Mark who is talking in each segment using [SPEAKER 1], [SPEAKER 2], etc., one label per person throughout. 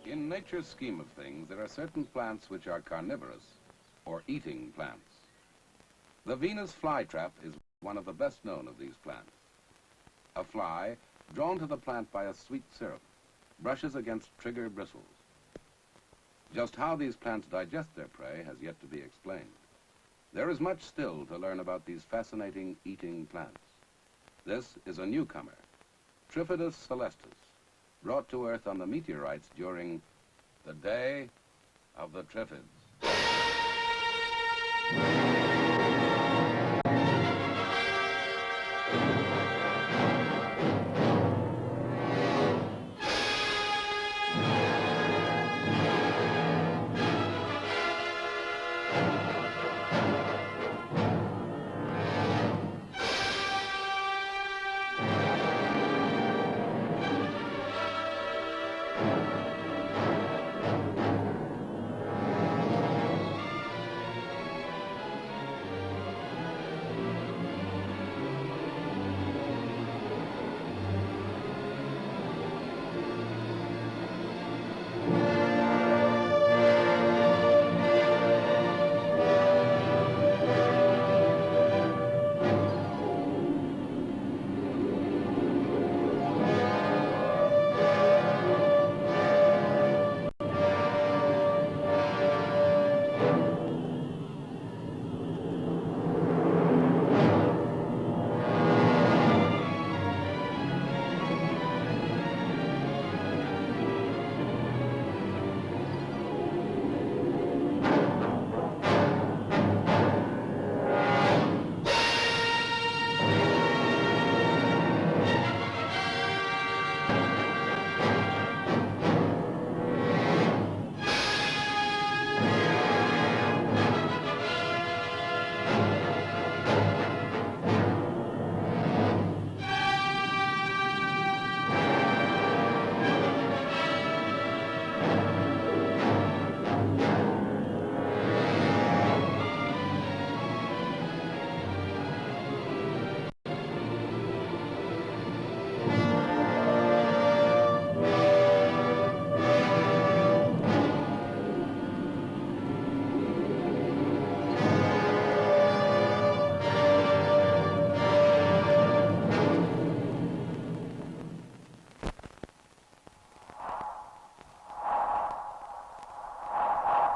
[SPEAKER 1] In nature's scheme of things, there are certain plants which are carnivorous, or eating plants. The Venus flytrap is one of the best known of these plants. A fly, drawn to the plant by a sweet syrup, brushes against trigger bristles. Just how these plants digest their prey has yet to be explained. There is much still to learn about these fascinating eating plants. This is a newcomer, Triffids celestis, brought to Earth on the meteorites during the Day of the Triffids.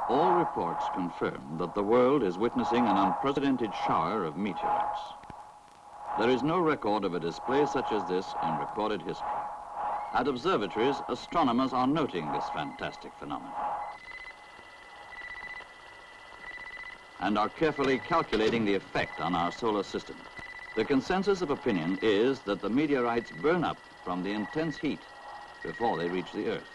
[SPEAKER 2] All reports confirm that the world is witnessing an unprecedented shower of meteorites. There is no record of a display such as this in recorded history. At observatories, astronomers are noting this fantastic phenomenon and are carefully calculating the effect on our solar system. The consensus of opinion is that the meteorites burn up from the intense heat before they reach the Earth.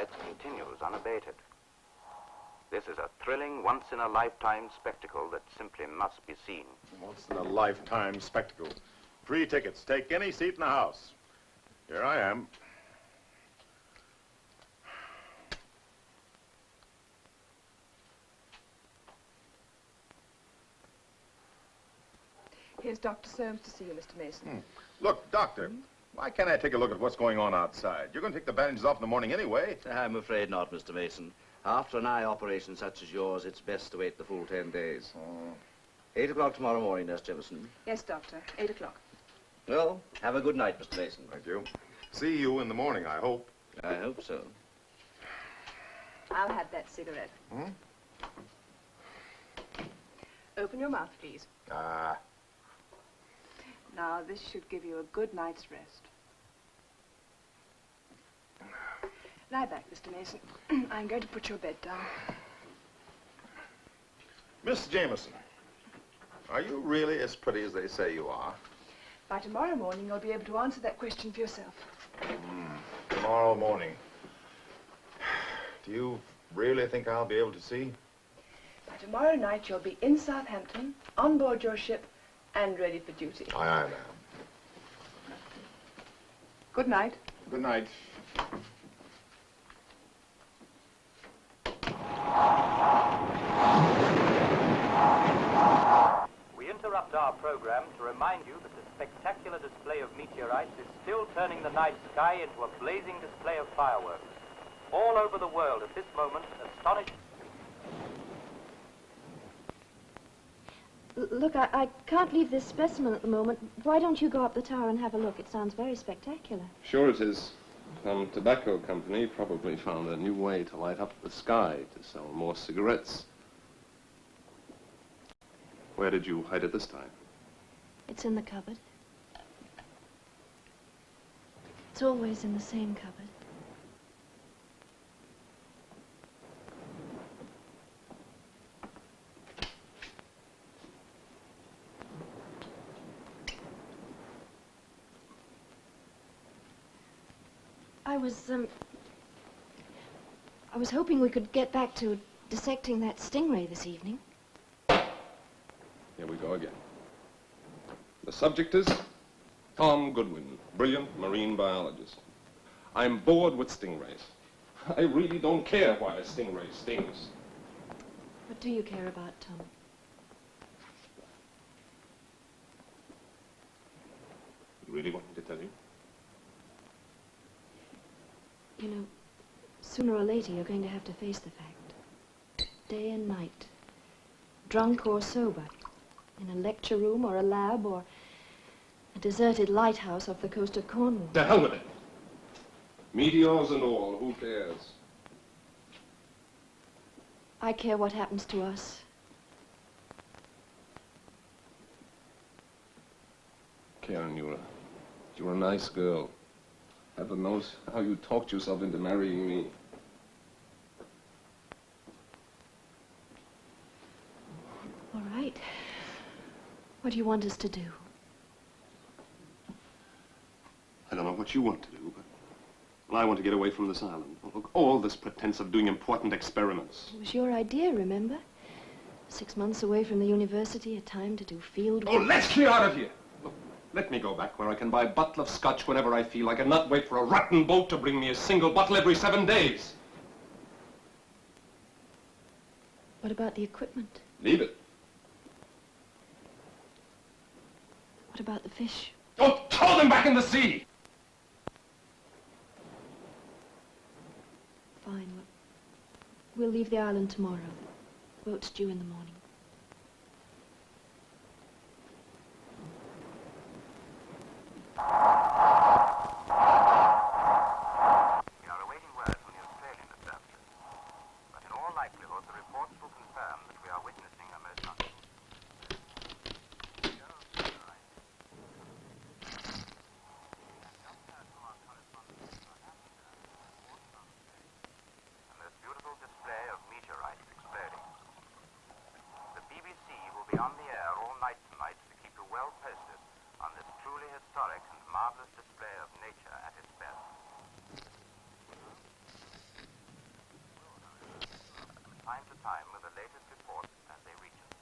[SPEAKER 1] meteorites continues unabated. This is a thrilling, once-in-a-lifetime spectacle that simply must be seen.
[SPEAKER 3] Once-in-a-lifetime spectacle. Free tickets. Take any seat in the house. Here I am.
[SPEAKER 4] Here's Dr. Soames to see you, Mr. Mason.
[SPEAKER 3] Look, Doctor, why can't I take a look at what's going on outside? You're going to take the bandages off in the morning anyway.
[SPEAKER 5] I'm afraid not, Mr. Mason. After an eye operation such as yours, it's best to wait the full 10 days. 8 o'clock tomorrow morning, Nurse Jefferson.
[SPEAKER 4] Yes, Doctor. 8 o'clock.
[SPEAKER 5] Well, have a good night, Mr. Mason.
[SPEAKER 3] Thank you. See you in the morning, I hope.
[SPEAKER 5] I hope so.
[SPEAKER 4] I'll have that cigarette. Open your mouth, please. Now, this should give you a good night's rest. Lie back, Mr. Mason. I'm going to put your bed down.
[SPEAKER 3] Miss Jameson, are you really as pretty as they say you are?
[SPEAKER 4] By tomorrow morning, you'll be able to answer that question for yourself.
[SPEAKER 3] Tomorrow morning. Do you really think I'll be able to see?
[SPEAKER 4] By tomorrow night, you'll be in Southampton, on board your ship, and ready for duty.
[SPEAKER 3] Aye, aye, ma'am.
[SPEAKER 4] Good night.
[SPEAKER 3] Good night.
[SPEAKER 6] We interrupt our program to remind you that the spectacular display of meteorites is still turning the night sky into a blazing display of fireworks. All over the world at this moment, astonished...
[SPEAKER 7] Look, I can't leave this specimen at the moment. Why don't you go up the tower and have a look? It sounds very spectacular.
[SPEAKER 8] Sure it is. Some tobacco company probably found a new way to light up the sky to sell more cigarettes. Where did you hide it this time?
[SPEAKER 7] It's in the cupboard. It's always in the same cupboard. I was hoping we could get back to dissecting that stingray this evening.
[SPEAKER 8] Here we go again. The subject is Tom Goodwin, brilliant marine biologist. I'm bored with stingrays. I really don't care why a stingray stings.
[SPEAKER 7] What do you care about, Tom?
[SPEAKER 8] You really want me to tell you?
[SPEAKER 7] You know, sooner or later you're going to have to face the fact. Day and night. Drunk or sober. In a lecture room or a lab or a deserted lighthouse off the coast of Cornwall.
[SPEAKER 8] To hell with it. Meteors and all, who cares?
[SPEAKER 7] I care what happens to us.
[SPEAKER 8] Karen, you're a nice girl. Heaven knows how you talked yourself into marrying me.
[SPEAKER 7] All right. What do you want us to do?
[SPEAKER 8] I don't know what you want to do, but well, I want to get away from this island. Look, all this pretense of doing important experiments.
[SPEAKER 7] It was your idea, remember? 6 months away from the university, a time to do field
[SPEAKER 8] Oh,
[SPEAKER 7] work.
[SPEAKER 8] let's clear out of here. Look, let me go back where I can buy a bottle of scotch whenever I feel like and not wait for a rotten boat to bring me a single bottle every 7 days.
[SPEAKER 7] What about the equipment?
[SPEAKER 8] Leave it.
[SPEAKER 7] What about the fish?
[SPEAKER 8] Oh, throw them back in the sea!
[SPEAKER 7] Fine. We'll leave the island tomorrow. Boat's due in the morning.
[SPEAKER 1] We are awaiting word from the Australian establishment, but in all likelihood the reports will confirm that we are witnessing a most a most beautiful display of meteorites exploding. The BBC will be on the air all night tonight to keep you well posted on this truly historic and marvelous display of nature at its best.
[SPEAKER 6] time with the latest reports as they reach us.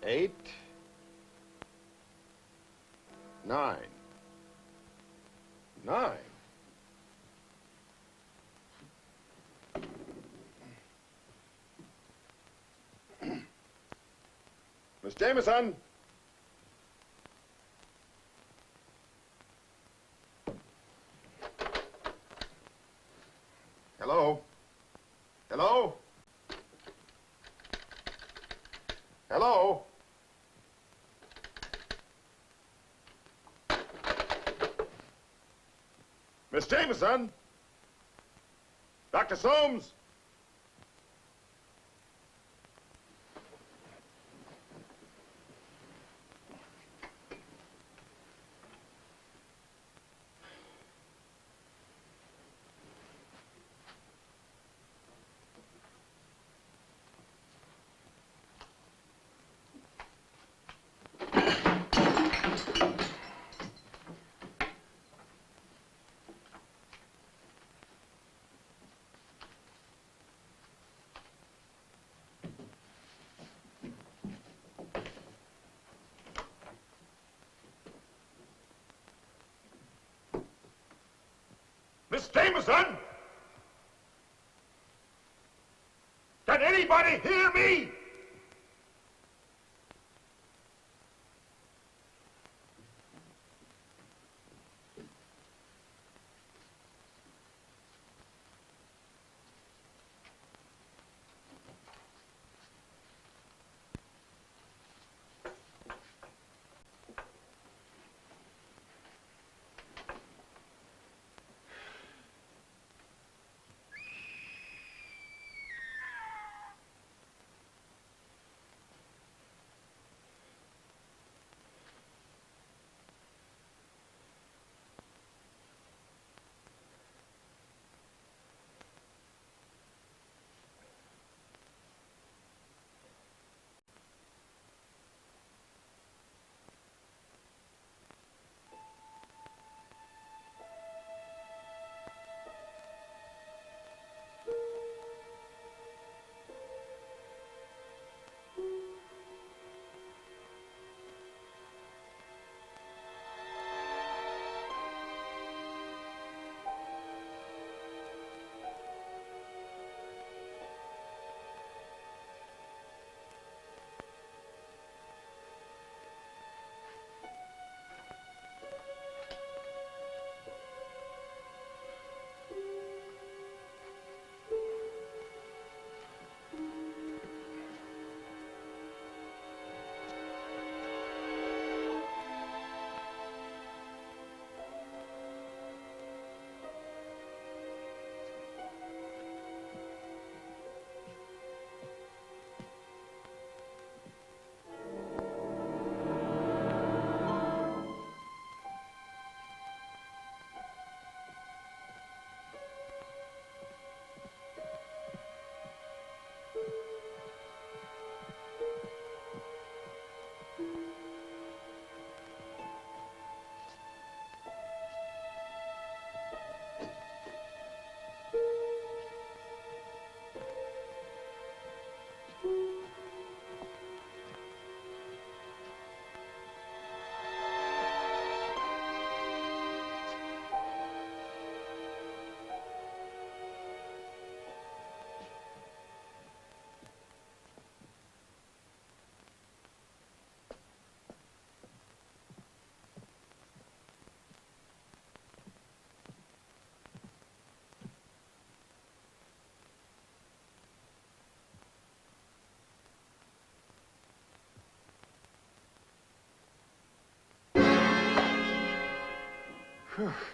[SPEAKER 3] Eight, 9, 9. Miss Jameson. Hello? Hello? Hello? Miss Jameson? Dr. Soames? Miss Jameson? Can anybody hear me?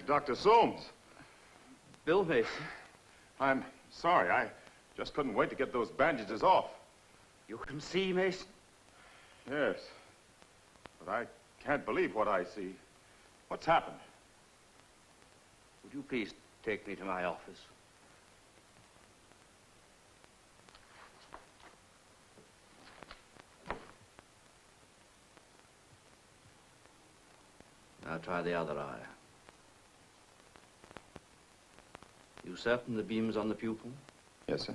[SPEAKER 3] Dr. Soames.
[SPEAKER 5] Bill Mason.
[SPEAKER 3] I'm sorry. I just couldn't wait to get those bandages off.
[SPEAKER 5] You can see, Mason?
[SPEAKER 3] Yes. But I can't believe what I see. What's happened?
[SPEAKER 5] Would you please take me to my office? Now try the other eye. You certain the beam's on the pupil?
[SPEAKER 3] Yes, sir.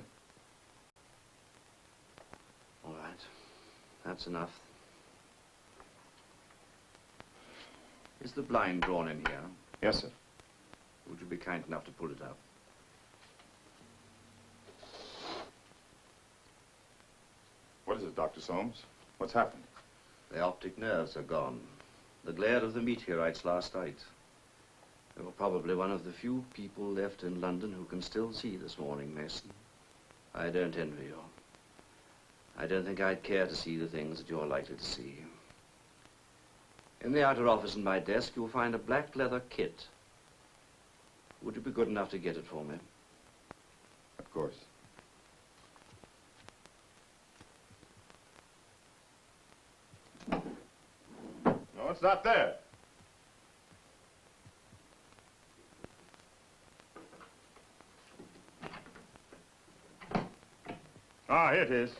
[SPEAKER 5] All right. That's enough. Is the blind drawn in here?
[SPEAKER 3] Yes, sir.
[SPEAKER 5] Would you be kind enough to pull it up?
[SPEAKER 3] What is it, Dr. Soames? What's happened?
[SPEAKER 5] The optic nerves are gone. The glare of the meteorites last night. They were probably one of the few people left in London who can still see this morning, Mason. I don't envy you. I don't think I'd care to see the things that you're likely to see. In the outer office in my desk, you'll find a black leather kit. Would you be good enough to get it for me?
[SPEAKER 3] Of course. No, it's not there. Ah, here it is.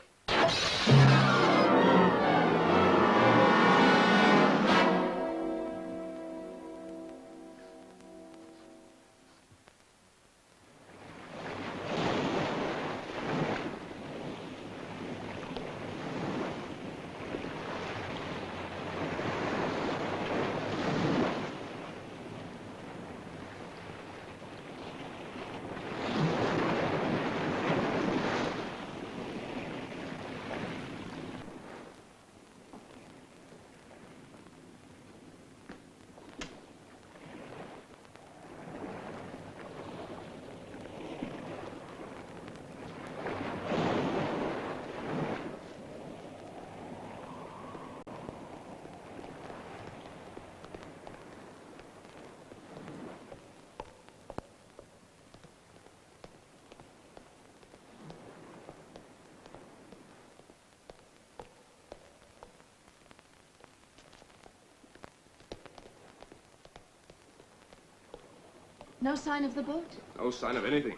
[SPEAKER 7] No sign of the boat?
[SPEAKER 8] No sign of anything.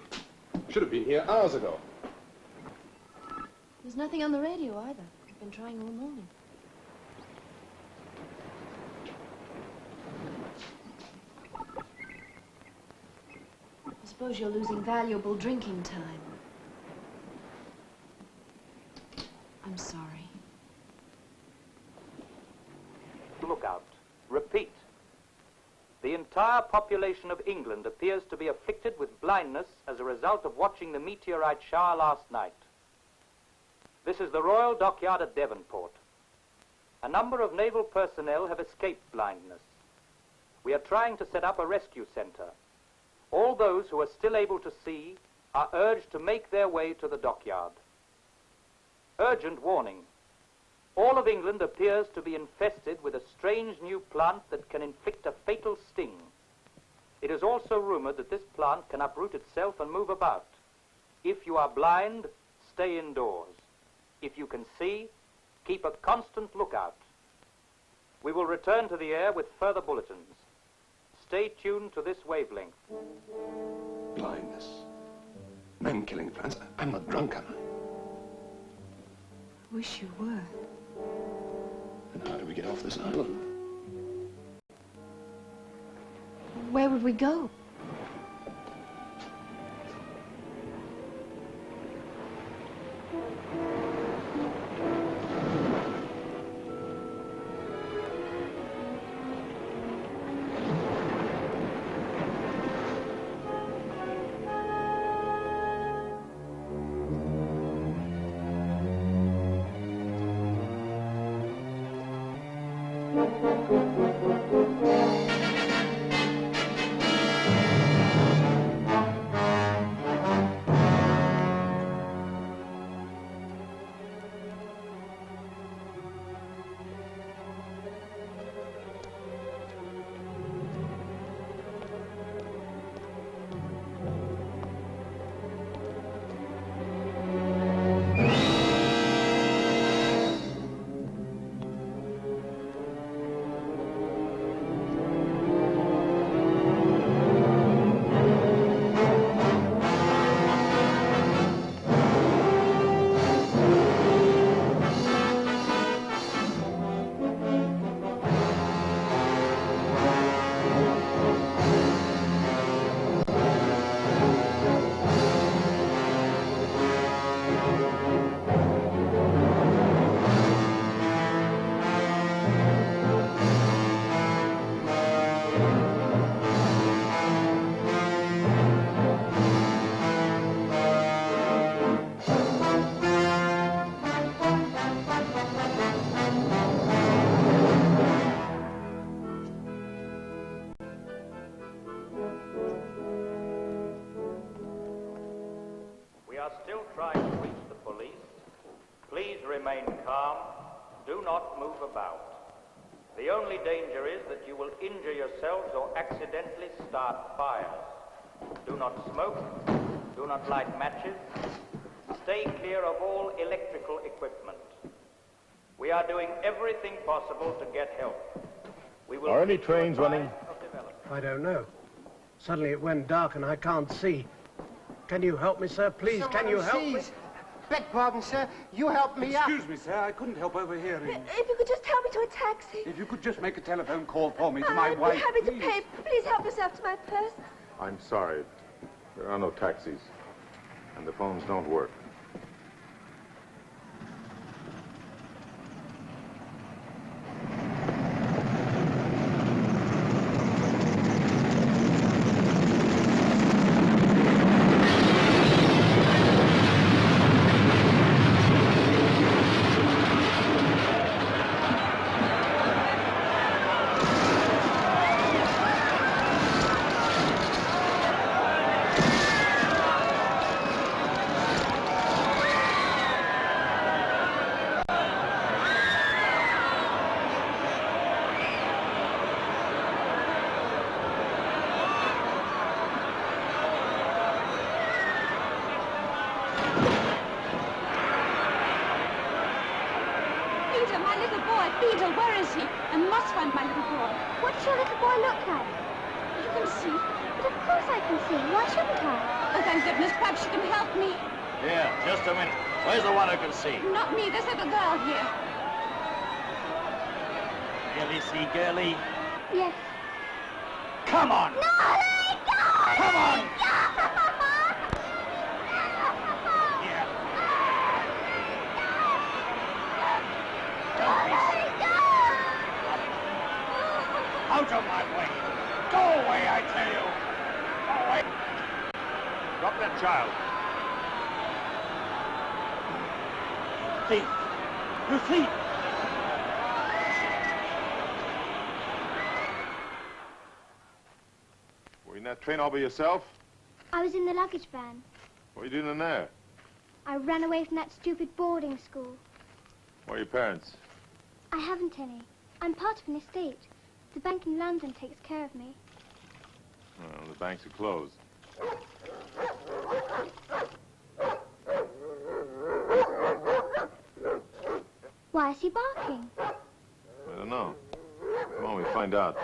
[SPEAKER 8] Should have been here hours ago.
[SPEAKER 7] There's nothing on the radio either. I've been trying all morning. I suppose you're losing valuable drinking time. I'm sorry.
[SPEAKER 6] Look out. Repeat. The entire population of England appears to be afflicted with blindness as a result of watching the meteorite shower last night. This is the Royal Dockyard at Devonport. A number of naval personnel have escaped blindness. We are trying to set up a rescue center. All those who are still able to see are urged to make their way to the dockyard. Urgent warning. All of England appears to be infested with a strange new plant that can inflict a fatal sting. It is also rumored that this plant can uproot itself and move about. If you are blind, stay indoors. If you can see, keep a constant lookout. We will return to the air with further bulletins. Stay tuned to this wavelength.
[SPEAKER 8] Blindness. Man-killing plants. I'm not drunk, am I?
[SPEAKER 7] Wish you were.
[SPEAKER 8] And how do we get off this island?
[SPEAKER 7] Where would we go?
[SPEAKER 6] still trying to reach the police, please remain calm. Do not move about. The only danger is that you will injure yourselves or accidentally start fires. Do not smoke. Do not light matches. Stay clear of all electrical equipment. We are doing everything possible to get help. We will
[SPEAKER 3] Are any trains running?
[SPEAKER 9] I don't know. Suddenly it went dark and I can't see. Can you help me, sir? Please, can you help me?
[SPEAKER 10] Beg pardon, sir. You help me up.
[SPEAKER 11] Excuse me, sir. I couldn't help overhearing.
[SPEAKER 12] If you could just help me to a taxi.
[SPEAKER 11] If you could just make a telephone call for me to my
[SPEAKER 12] I'd
[SPEAKER 11] wife,
[SPEAKER 12] be happy
[SPEAKER 11] please.
[SPEAKER 12] to pay. Please help yourself to my purse.
[SPEAKER 3] I'm sorry. There are no taxis. And the phones don't work.
[SPEAKER 12] Peter, where is he? I must find my little boy.
[SPEAKER 13] What does your little boy look like?
[SPEAKER 12] You can see.
[SPEAKER 13] But of course I can see. Why shouldn't I?
[SPEAKER 12] Oh, thank goodness. Perhaps you can help me.
[SPEAKER 5] Here, just a minute. Where's the one who can see?
[SPEAKER 12] Not me. There's a little girl here.
[SPEAKER 5] Girlie, see, girlie?
[SPEAKER 13] Yes.
[SPEAKER 5] Come on!
[SPEAKER 13] No, let go!
[SPEAKER 5] Come on!
[SPEAKER 13] Here.
[SPEAKER 5] Out of my way! Go away, I tell you! Go away! Drop that child. Thief! You thief!
[SPEAKER 3] Were you in that train all by yourself?
[SPEAKER 13] I was in the luggage van.
[SPEAKER 3] What are you doing in there?
[SPEAKER 13] I ran away from that stupid boarding school.
[SPEAKER 3] Where are your parents?
[SPEAKER 13] I haven't any. I'm part of an estate. The bank in London takes care of me.
[SPEAKER 3] Well, the banks are closed.
[SPEAKER 13] Why is he barking?
[SPEAKER 3] I don't know. Come on, we'll find out.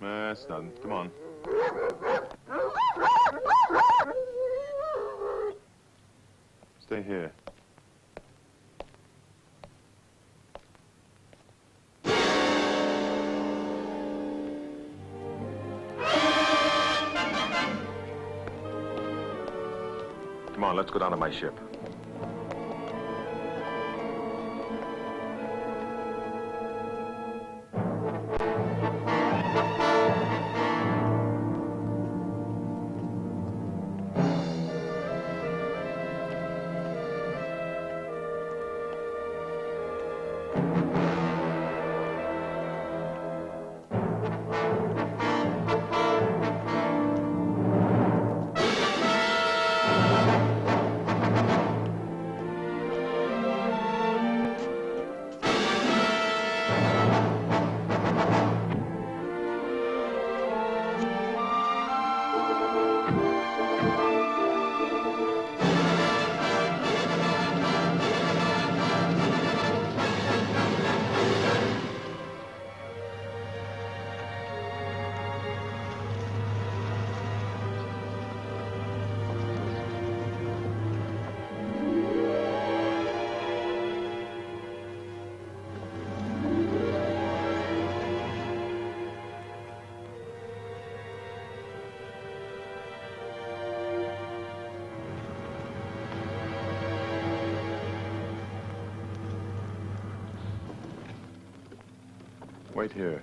[SPEAKER 3] That's nothing. Come on. Stay here. Come on, let's go down to my ship. Wait here.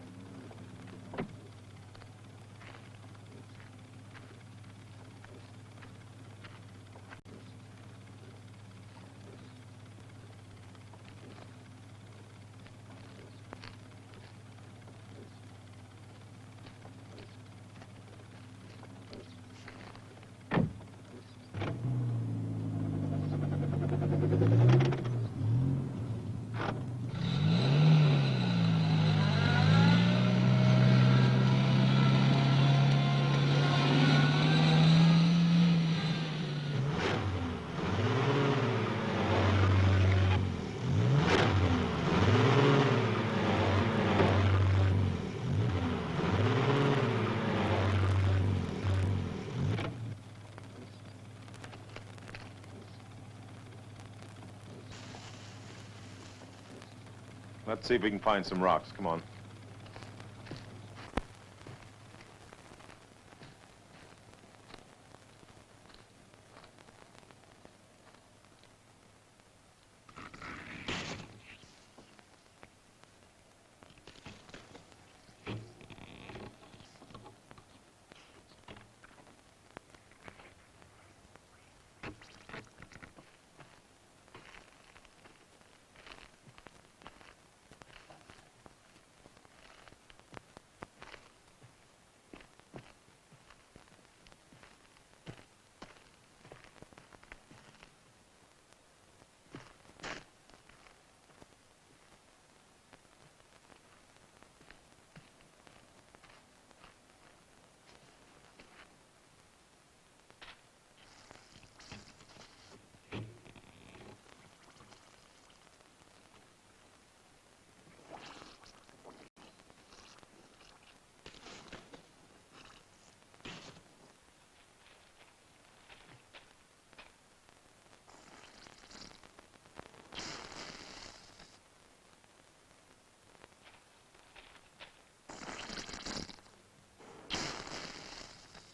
[SPEAKER 3] Let's see if we can find some rocks. Come on.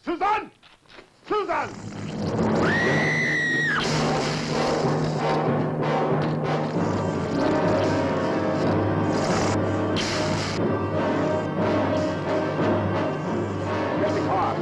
[SPEAKER 14] Susan! Susan! Get the car.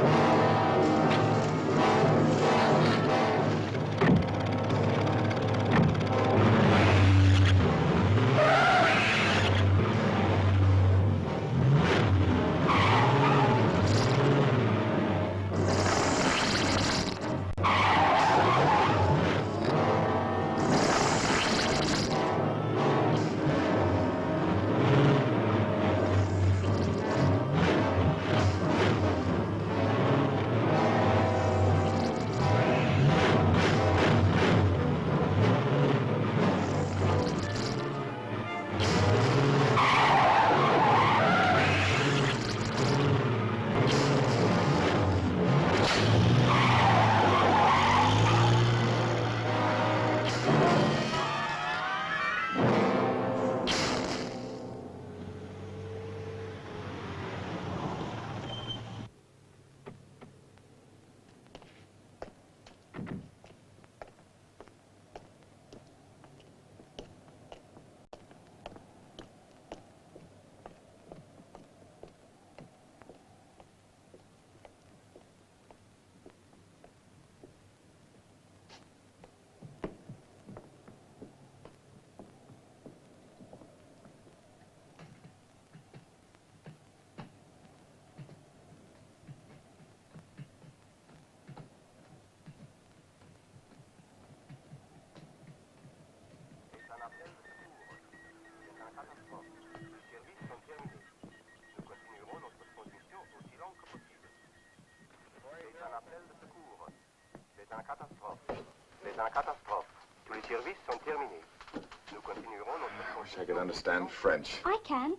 [SPEAKER 3] I wish I could understand French.
[SPEAKER 13] I can.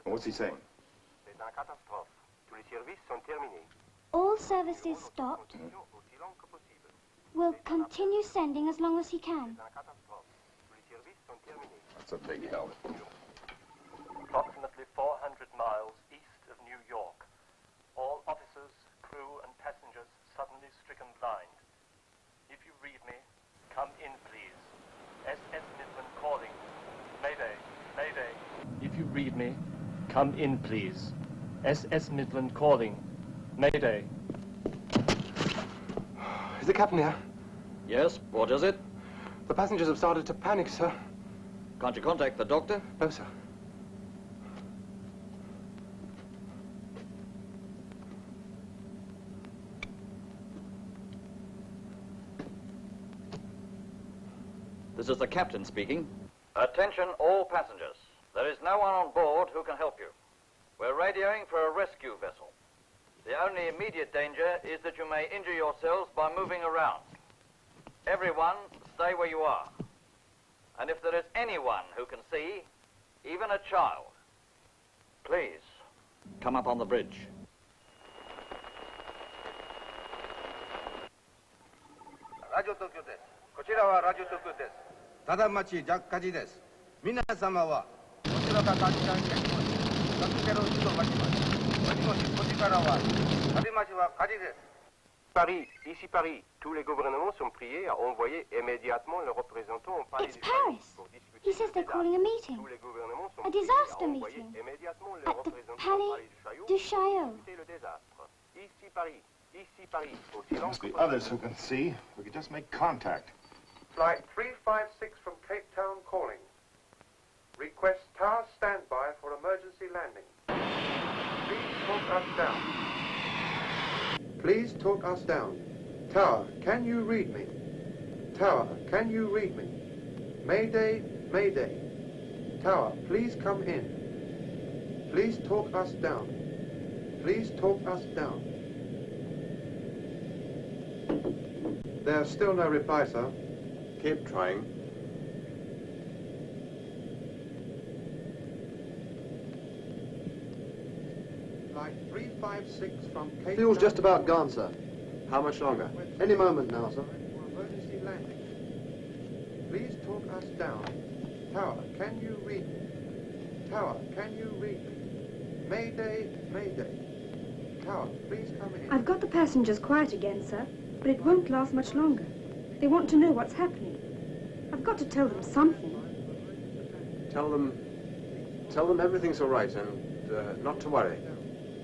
[SPEAKER 3] What's he saying?
[SPEAKER 13] All services stopped. Will continue sending as long as he can.
[SPEAKER 3] That's a big help.
[SPEAKER 6] Approximately 400 miles east of New York. All officers, crew, and passengers suddenly stricken blind. If you read me, come in, please. SS Midland calling. Mayday, Mayday. If you read me, come in, please. SS Midland calling. Mayday.
[SPEAKER 15] Is the captain here?
[SPEAKER 2] Yes, what is it?
[SPEAKER 15] The passengers have started to panic, sir.
[SPEAKER 2] Can't you contact the doctor?
[SPEAKER 15] No, sir.
[SPEAKER 2] This is the captain speaking. Attention all passengers. There is no one on board who can help you. We're radioing for a rescue vessel. The only immediate danger is that you may injure yourselves by moving around. Everyone, stay where you are. And if there is anyone who can see, even a child, please come up on the bridge.
[SPEAKER 16] Radio Tokyo です。こちらはラジオ東京です。ただ町ジャッカジです。皆様は 가까이까지 객모시 전대로 이동하지만 어디모시 포지가라와 가리마시와 가지데.
[SPEAKER 17] Paris, ici Paris. Tous les gouvernements sont priés à envoyer immédiatement leurs représentants au palais
[SPEAKER 13] It's
[SPEAKER 17] du Paris
[SPEAKER 13] Paris.
[SPEAKER 17] pour discuter
[SPEAKER 13] He says they're calling a meeting.
[SPEAKER 17] Tous les gouvernements sont
[SPEAKER 13] A
[SPEAKER 17] priés à
[SPEAKER 13] disaster
[SPEAKER 17] envoyer
[SPEAKER 13] meeting.
[SPEAKER 17] immédiatement
[SPEAKER 13] At
[SPEAKER 17] leurs
[SPEAKER 13] the
[SPEAKER 17] représentants au
[SPEAKER 13] Palais
[SPEAKER 17] palais
[SPEAKER 13] du
[SPEAKER 17] du
[SPEAKER 13] Chaillot.
[SPEAKER 17] Chaillot pour discuter le désastre. Ici Paris, aussi
[SPEAKER 3] There
[SPEAKER 17] long
[SPEAKER 3] must
[SPEAKER 17] que
[SPEAKER 3] be
[SPEAKER 17] possible.
[SPEAKER 3] others who can see. We could just make contact.
[SPEAKER 18] Flight 356 from Cape Town calling. Request tower standby for emergency landing. Please talk us down. Please talk us down. Tower, can you read me? Tower, can you read me? Mayday, Mayday. Tower, please come in. Please talk us down. Please talk us down. There's still no reply, sir.
[SPEAKER 19] Keep trying.
[SPEAKER 18] Flight 356 from Cape
[SPEAKER 19] Fuel's
[SPEAKER 18] Town.
[SPEAKER 19] just about gone, sir. How much longer? Any moment now, sir.
[SPEAKER 18] For emergency landing. Please talk us down. Tower, can you read me? Tower, can you read me? Mayday, Mayday. Tower, please come in.
[SPEAKER 20] I've got the passengers quiet again, sir, but it won't last much longer. They want to know what's happening. I've got to tell them something.
[SPEAKER 19] Tell them everything's all right and not to worry.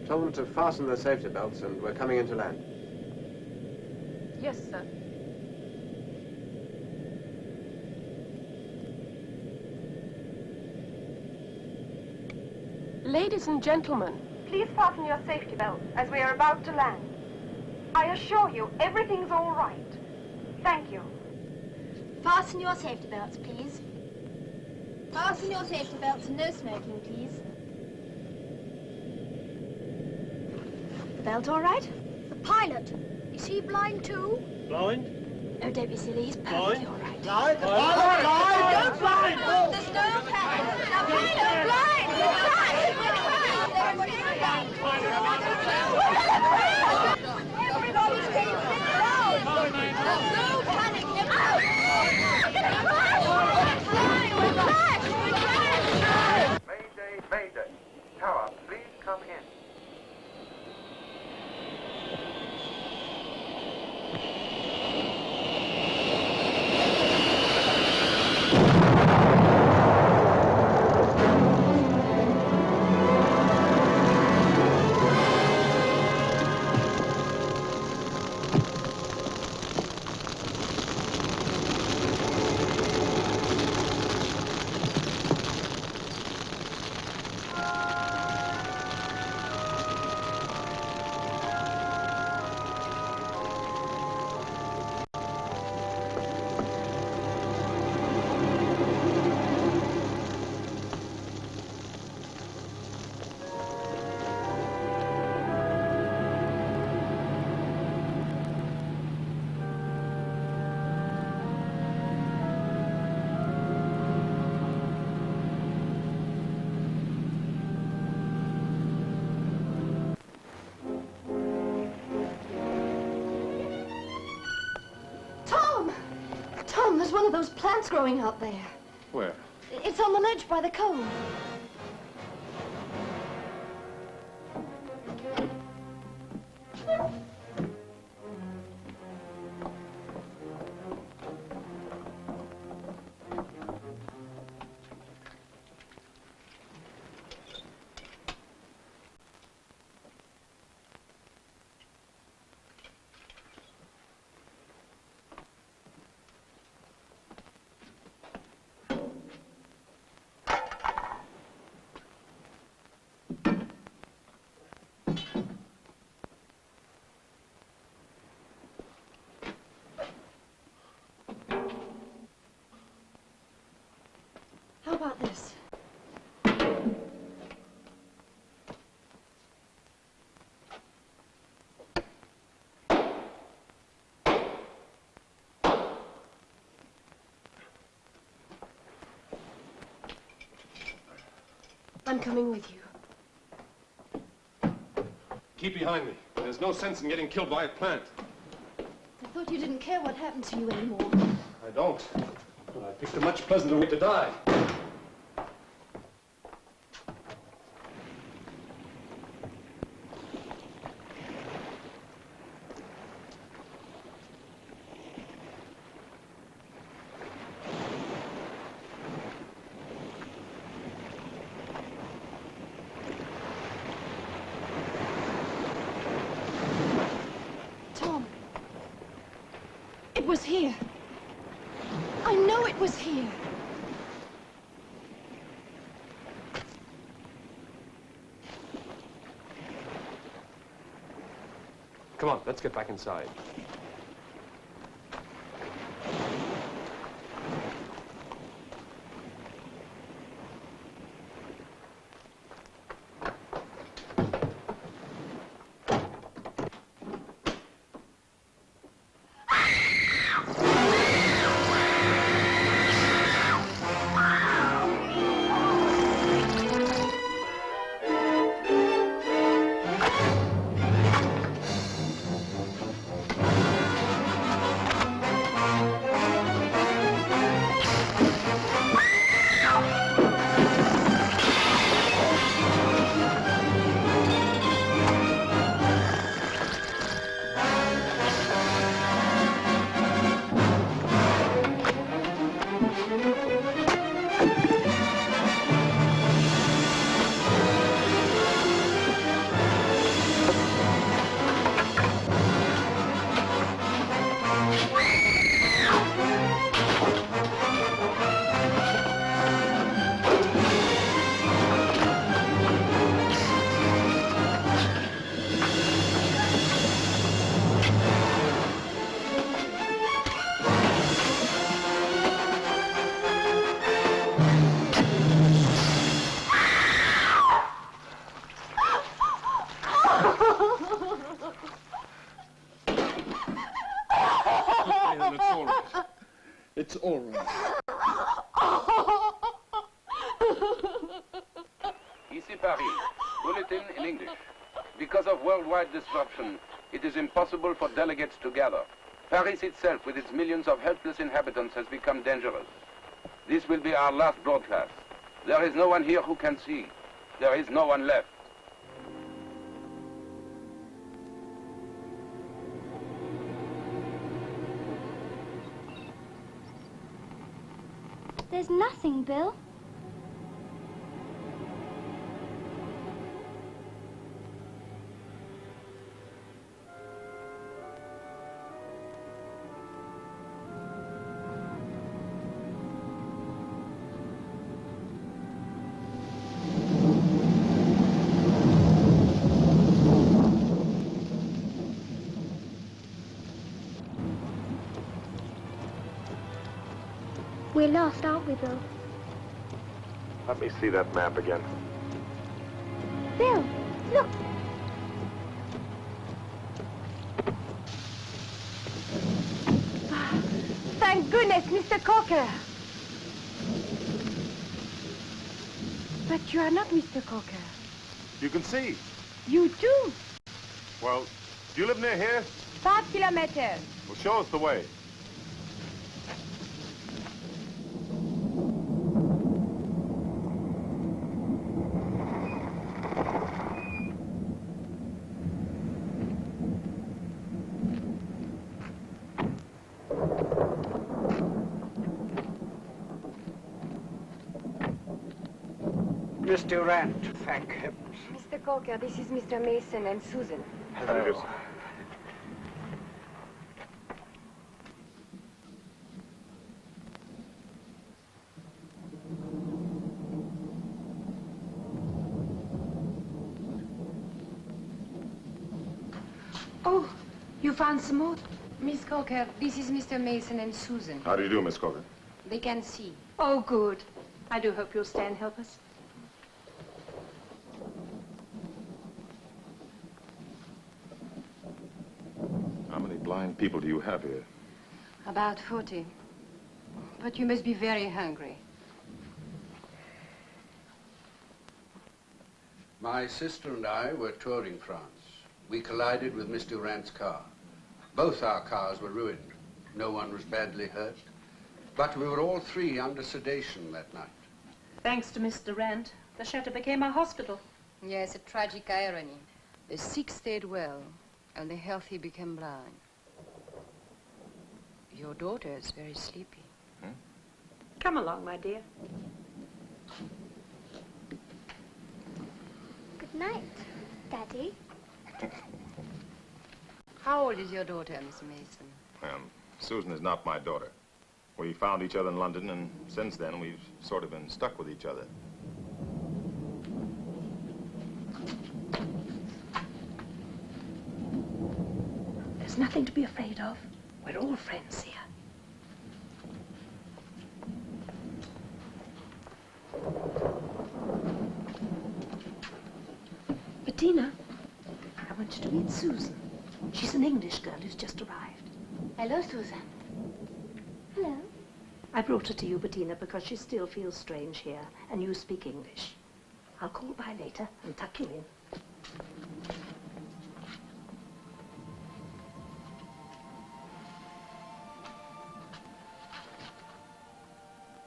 [SPEAKER 19] Tell them to fasten their safety belts and we're coming in to land.
[SPEAKER 20] Yes, sir.
[SPEAKER 21] Ladies and gentlemen,
[SPEAKER 22] Please fasten your safety belts as we are about to land. I assure you, everything's all right. Thank you.
[SPEAKER 7] Fasten your safety belts, please. Fasten your safety belts and no smoking, please. The belt all right?
[SPEAKER 23] The pilot. Is he blind too?
[SPEAKER 9] Blind?
[SPEAKER 7] Oh, don't be silly. He's perfectly all right.
[SPEAKER 23] Blind?
[SPEAKER 9] The pilot blind?
[SPEAKER 23] Don't blind! There's no pilot. The pilot blind! We're trying! We're trying! Everybody stay down! No panic!
[SPEAKER 18] Mayday, Mayday. Tower, please come in.
[SPEAKER 7] Tom, there's one of those plants growing out there.
[SPEAKER 8] Where?
[SPEAKER 7] It's on the ledge by the cove. How about this? I'm coming with you.
[SPEAKER 8] Keep behind me. There's no sense in getting killed by a plant.
[SPEAKER 7] I thought you didn't care what happened to you anymore.
[SPEAKER 8] I don't. But I picked a much pleasanter way to die.
[SPEAKER 7] it was here. I know it was here.
[SPEAKER 15] Come on, let's get back inside.
[SPEAKER 8] It's all right.
[SPEAKER 17] Ici Paris. Bulletin in English. Because of worldwide disruption, it is impossible for delegates to gather. Paris itself, with its millions of helpless inhabitants, has become dangerous. This will be our last broadcast. There is no one here who can see. There is no one left.
[SPEAKER 13] There's nothing, Bill. We're lost, aren't we, Bill?
[SPEAKER 3] Let me see that map again.
[SPEAKER 13] Bill, look!
[SPEAKER 22] Thank goodness, Mr. Cocker. But you are not Mr. Cocker.
[SPEAKER 3] You can see.
[SPEAKER 22] You too.
[SPEAKER 3] Well, do you live near here?
[SPEAKER 22] 5 kilometers.
[SPEAKER 3] Well, show us the way.
[SPEAKER 11] Miss Durant, thank heavens.
[SPEAKER 22] Mr. Cocker, this is Mr. Mason and Susan.
[SPEAKER 11] Hello.
[SPEAKER 22] Oh, you found some more? Miss Cocker, this is Mr. Mason and Susan.
[SPEAKER 3] How do you do, Miss Cocker?
[SPEAKER 22] They can see.
[SPEAKER 1] Oh, good. I do hope you'll stay and help us.
[SPEAKER 3] How many blind people do you have here?
[SPEAKER 22] About 40. But you must be very hungry.
[SPEAKER 4] My sister and I were touring France. We collided with Miss Durant's car. Both our cars were ruined. No one was badly hurt. But we were all three under sedation that night.
[SPEAKER 1] Thanks to Miss Durant, the chateau became a hospital.
[SPEAKER 22] Yes, a tragic irony. The sick stayed well, and the healthy became blind. Your daughter is very sleepy.
[SPEAKER 1] Come along, my dear.
[SPEAKER 13] Good night, Daddy.
[SPEAKER 22] How old is your daughter, Miss Mason?
[SPEAKER 3] Susan is not my daughter. We found each other in London, and since then, we've sort of been stuck with each other.
[SPEAKER 1] There's nothing to be afraid of. We're all friends here. Bettina, I want you to meet Susan. She's an English girl who's just arrived.
[SPEAKER 23] Hello, Susan. Hello.
[SPEAKER 1] I brought her to you, Bettina, because she still feels strange here, and you speak English. I'll call by later and tuck you in.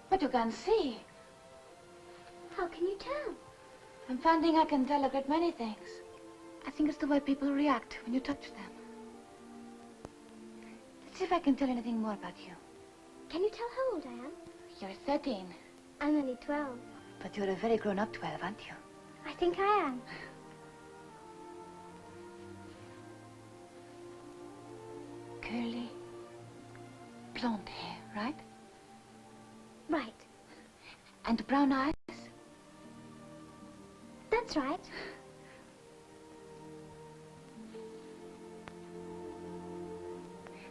[SPEAKER 23] But you can't see.
[SPEAKER 13] How can you tell?
[SPEAKER 23] I'm finding I can tell a great many things. I think it's the way people react when you touch them. Let's see if I can tell anything more about you.
[SPEAKER 13] Can you tell how old I am?
[SPEAKER 23] You're 13.
[SPEAKER 13] I'm only 12.
[SPEAKER 23] But you're a very grown-up 12, aren't you?
[SPEAKER 13] I think I am.
[SPEAKER 23] Curly, blonde hair, right?
[SPEAKER 13] Right.
[SPEAKER 23] And brown eyes?
[SPEAKER 13] That's right.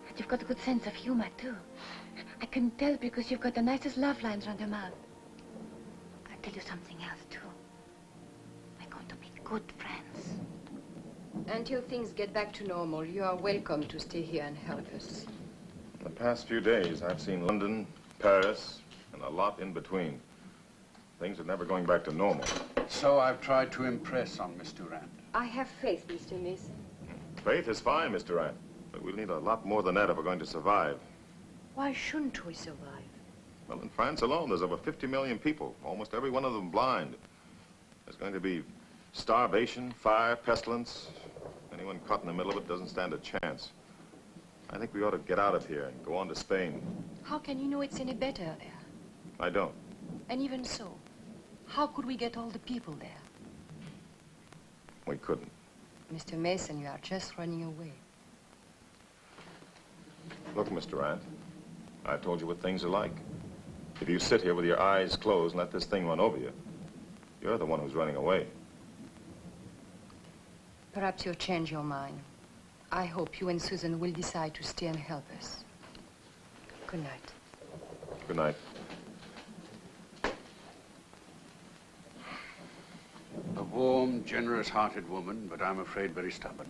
[SPEAKER 23] And you've got a good sense of humor, too. I can tell because you've got the nicest laugh lines around your mouth. I'll tell you something else, too. We're going to be good friends.
[SPEAKER 10] Until things get back to normal, you are welcome to stay here and help us.
[SPEAKER 3] The past few days, I've seen London, Paris, and a lot in between. Things are never going back to normal.
[SPEAKER 4] So I've tried to impress on Miss Durant.
[SPEAKER 10] I have faith, Mr. Mason.
[SPEAKER 3] Faith is fine, Miss Durant, but we'll need a lot more than that if we're going to survive.
[SPEAKER 10] Why shouldn't we survive?
[SPEAKER 3] Well, in France alone, there's over 50 million people, almost every one of them blind. There's going to be starvation, fire, pestilence. Anyone caught in the middle of it doesn't stand a chance. I think we ought to get out of here and go on to Spain.
[SPEAKER 10] How can you know it's any better there?
[SPEAKER 3] I don't.
[SPEAKER 10] And even so, how could we get all the people there?
[SPEAKER 3] We couldn't.
[SPEAKER 10] Mr. Mason, you are just running away.
[SPEAKER 3] Look, Miss Durant, I've told you what things are like. If you sit here with your eyes closed and let this thing run over you, you're the one who's running away.
[SPEAKER 10] Perhaps you'll change your mind. I hope you and Susan will decide to stay and help us. Good night.
[SPEAKER 3] Good night.
[SPEAKER 4] A warm, generous-hearted woman, but I'm afraid very stubborn.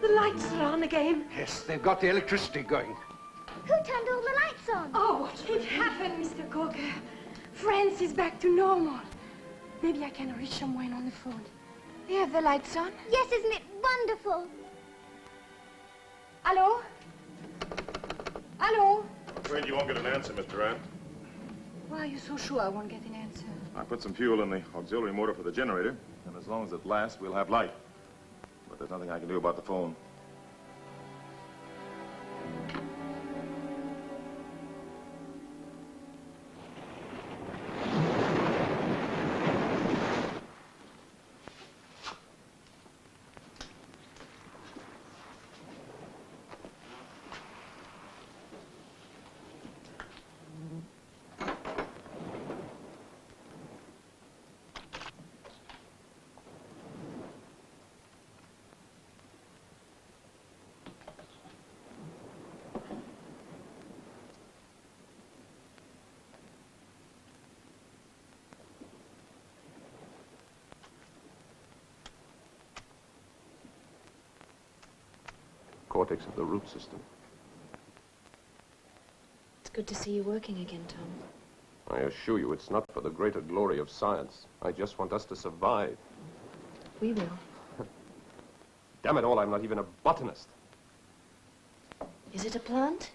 [SPEAKER 1] The lights are on again.
[SPEAKER 4] Yes, they've got the electricity going.
[SPEAKER 13] Who turned all the lights on?
[SPEAKER 20] Oh, it happened, Mr. Coker. France is back to normal. Maybe I can reach someone on the phone.
[SPEAKER 23] They have the lights on?
[SPEAKER 13] Yes, isn't it wonderful?
[SPEAKER 20] Hello? Hello?
[SPEAKER 3] I'm afraid you won't get an answer, Miss Durant.
[SPEAKER 10] Why are you so sure I won't get an answer?
[SPEAKER 3] I put some fuel in the auxiliary motor for the generator, and as long as it lasts, we'll have light. But there's nothing I can do about the phone.
[SPEAKER 15] Cortex of the root system.
[SPEAKER 7] It's good to see you working again, Tom.
[SPEAKER 15] I assure you, it's not for the greater glory of science. I just want us to survive.
[SPEAKER 7] We will.
[SPEAKER 8] Damn it all, I'm not even a botanist.
[SPEAKER 7] Is it a plant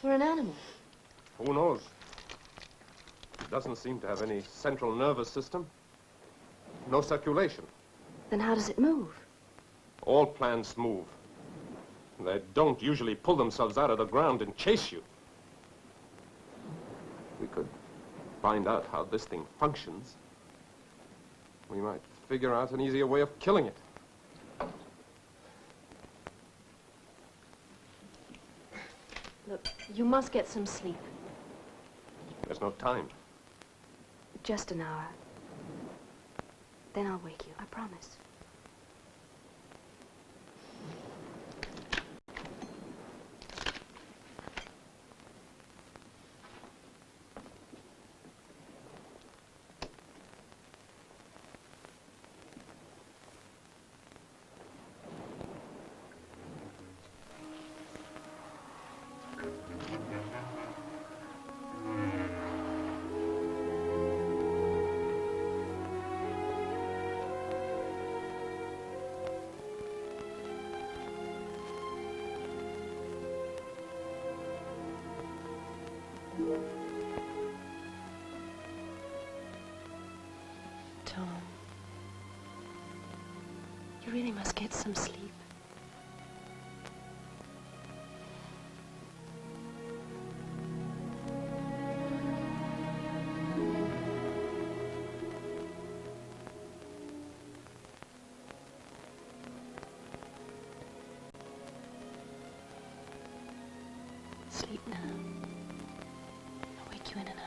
[SPEAKER 7] or an animal?
[SPEAKER 8] Who knows? It doesn't seem to have any central nervous system. No circulation.
[SPEAKER 7] Then how does it move?
[SPEAKER 8] All plants move. They don't usually pull themselves out of the ground and chase you. We could find out how this thing functions. We might figure out an easier way of killing it.
[SPEAKER 7] Look, you must get some sleep.
[SPEAKER 8] There's no time.
[SPEAKER 7] Just an hour. Then I'll wake you, I promise. Tom, you really must get some sleep. Sleep now. I'll wake you in an hour.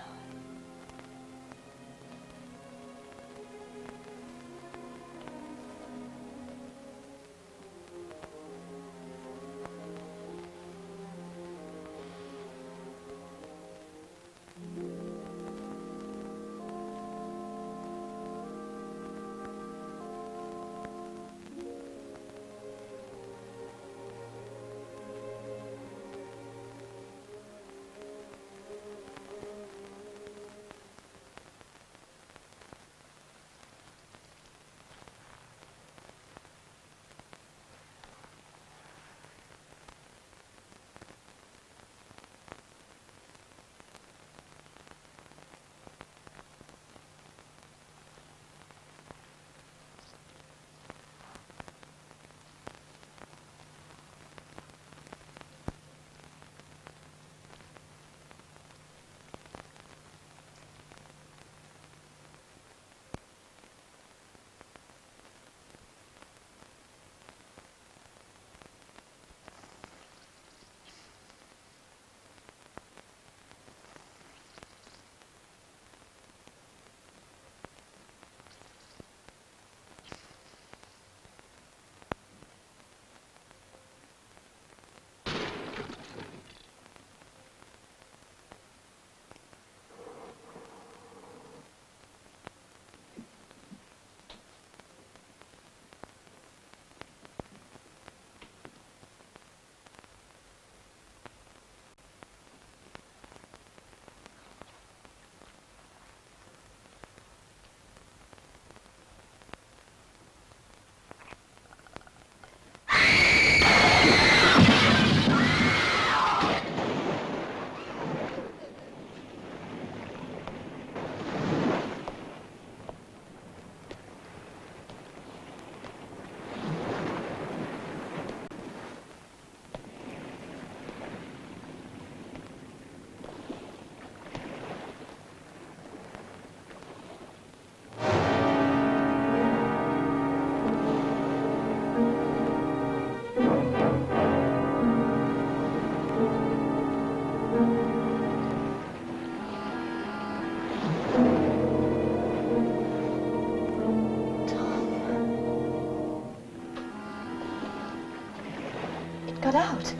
[SPEAKER 7] Got out.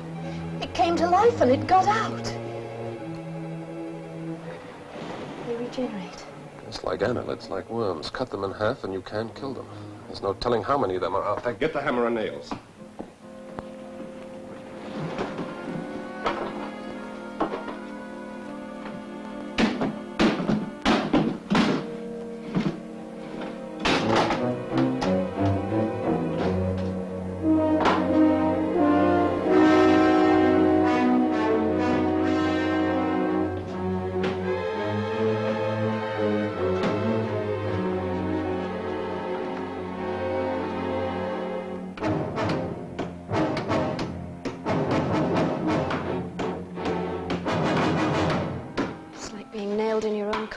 [SPEAKER 7] It came to life and it got out. They regenerate.
[SPEAKER 8] It's like annelids, like worms. Cut them in half and you can't kill them. There's no telling how many of them are out there. Get the hammer and nails.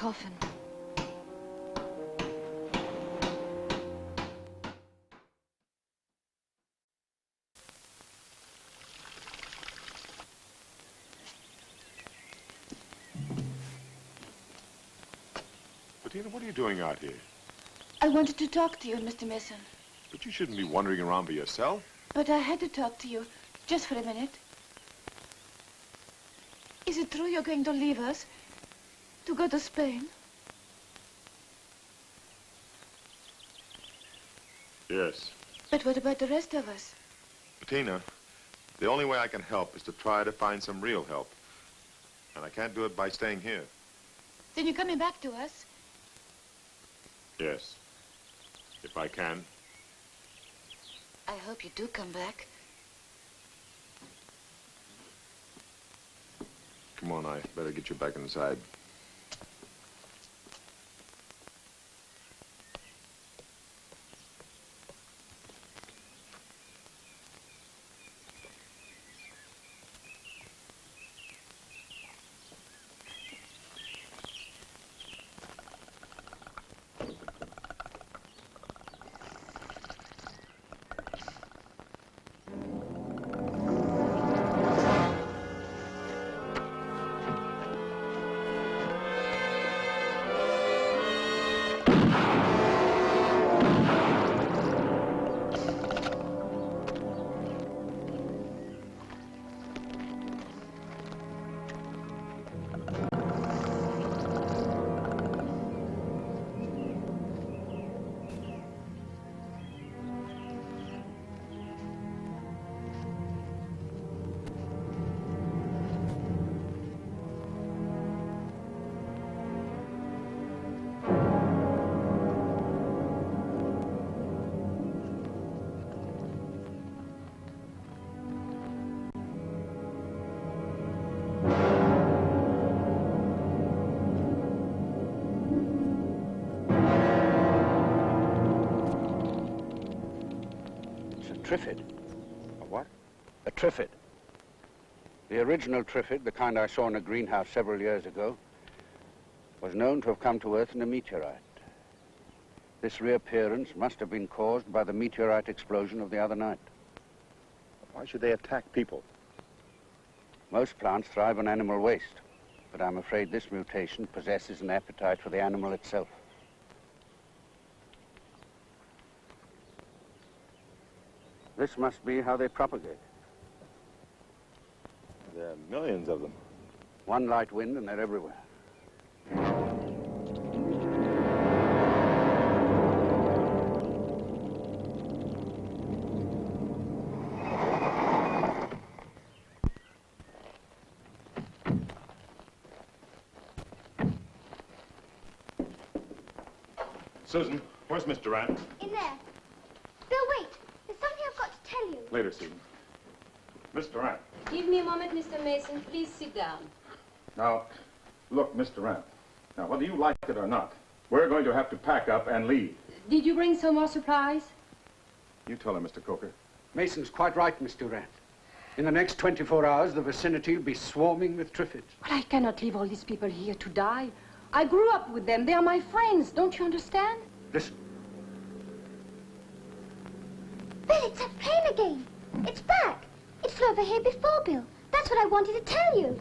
[SPEAKER 23] coffin.
[SPEAKER 3] Bettina, what are you doing out here?
[SPEAKER 23] I wanted to talk to you, Mr. Mason.
[SPEAKER 3] But you shouldn't be wandering around by yourself.
[SPEAKER 23] But I had to talk to you, just for a minute. Is it true you're going to leave us? To go to Spain?
[SPEAKER 3] Yes.
[SPEAKER 23] But what about the rest of us?
[SPEAKER 3] Bettina, the only way I can help is to try to find some real help. And I can't do it by staying here.
[SPEAKER 23] Then you're coming back to us?
[SPEAKER 3] Yes. If I can.
[SPEAKER 23] I hope you do come back.
[SPEAKER 3] Come on, I better get you back inside.
[SPEAKER 4] Triffid. A what? A Triffid. The original Triffid, the kind I saw in a greenhouse several years ago, was known to have come to Earth in a meteorite. This reappearance must have been caused by the meteorite explosion of the other night.
[SPEAKER 3] Why should they attack people?
[SPEAKER 4] Most plants thrive on animal waste, but I'm afraid this mutation possesses an appetite for the animal itself. This must be how they propagate.
[SPEAKER 3] There are millions of them.
[SPEAKER 4] One light wind and they're everywhere.
[SPEAKER 3] Susan, where's Mr. Durant?
[SPEAKER 13] In there. Bill, wait. There's something I've got to tell you.
[SPEAKER 3] Later, Susan. Mr. Durant.
[SPEAKER 5] Give me a moment, Mr. Mason. Please sit down.
[SPEAKER 12] Now, look, Mr. Durant. Now, whether you like it or not, we're going to have to pack up and leave.
[SPEAKER 5] Did you bring some more supplies?
[SPEAKER 12] You tell her, Mr. Coker.
[SPEAKER 4] Mason's quite right, Mr. Durant. In the next 24 hours, the vicinity will be swarming with Triffids.
[SPEAKER 5] But I cannot leave all these people here to die. I grew up with them. They are my friends. Don't you understand?
[SPEAKER 4] Listen.
[SPEAKER 13] Bill, it's that plane again. It's back. It flew over here before, Bill. That's what I wanted to tell you.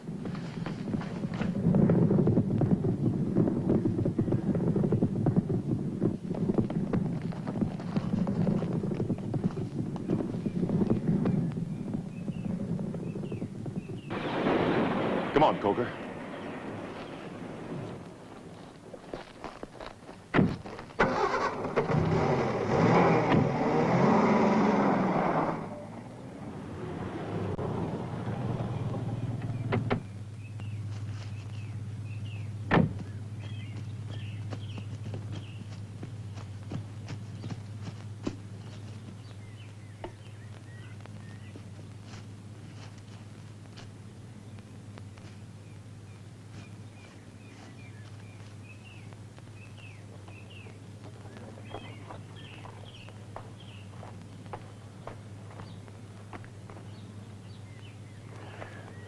[SPEAKER 3] Come on, Coker.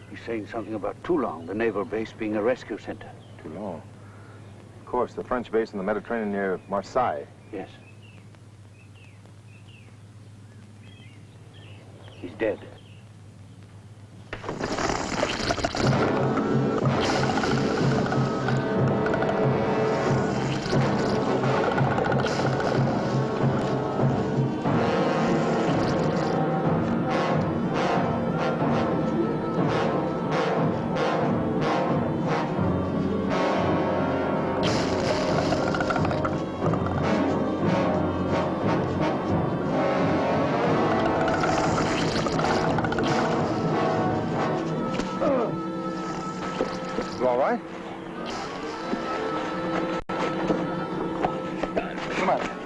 [SPEAKER 4] He's saying something about Toulon, the naval base being a rescue center.
[SPEAKER 3] Toulon?
[SPEAKER 12] course, the French base in the Mediterranean near Marseille.
[SPEAKER 11] Yes. He's dead.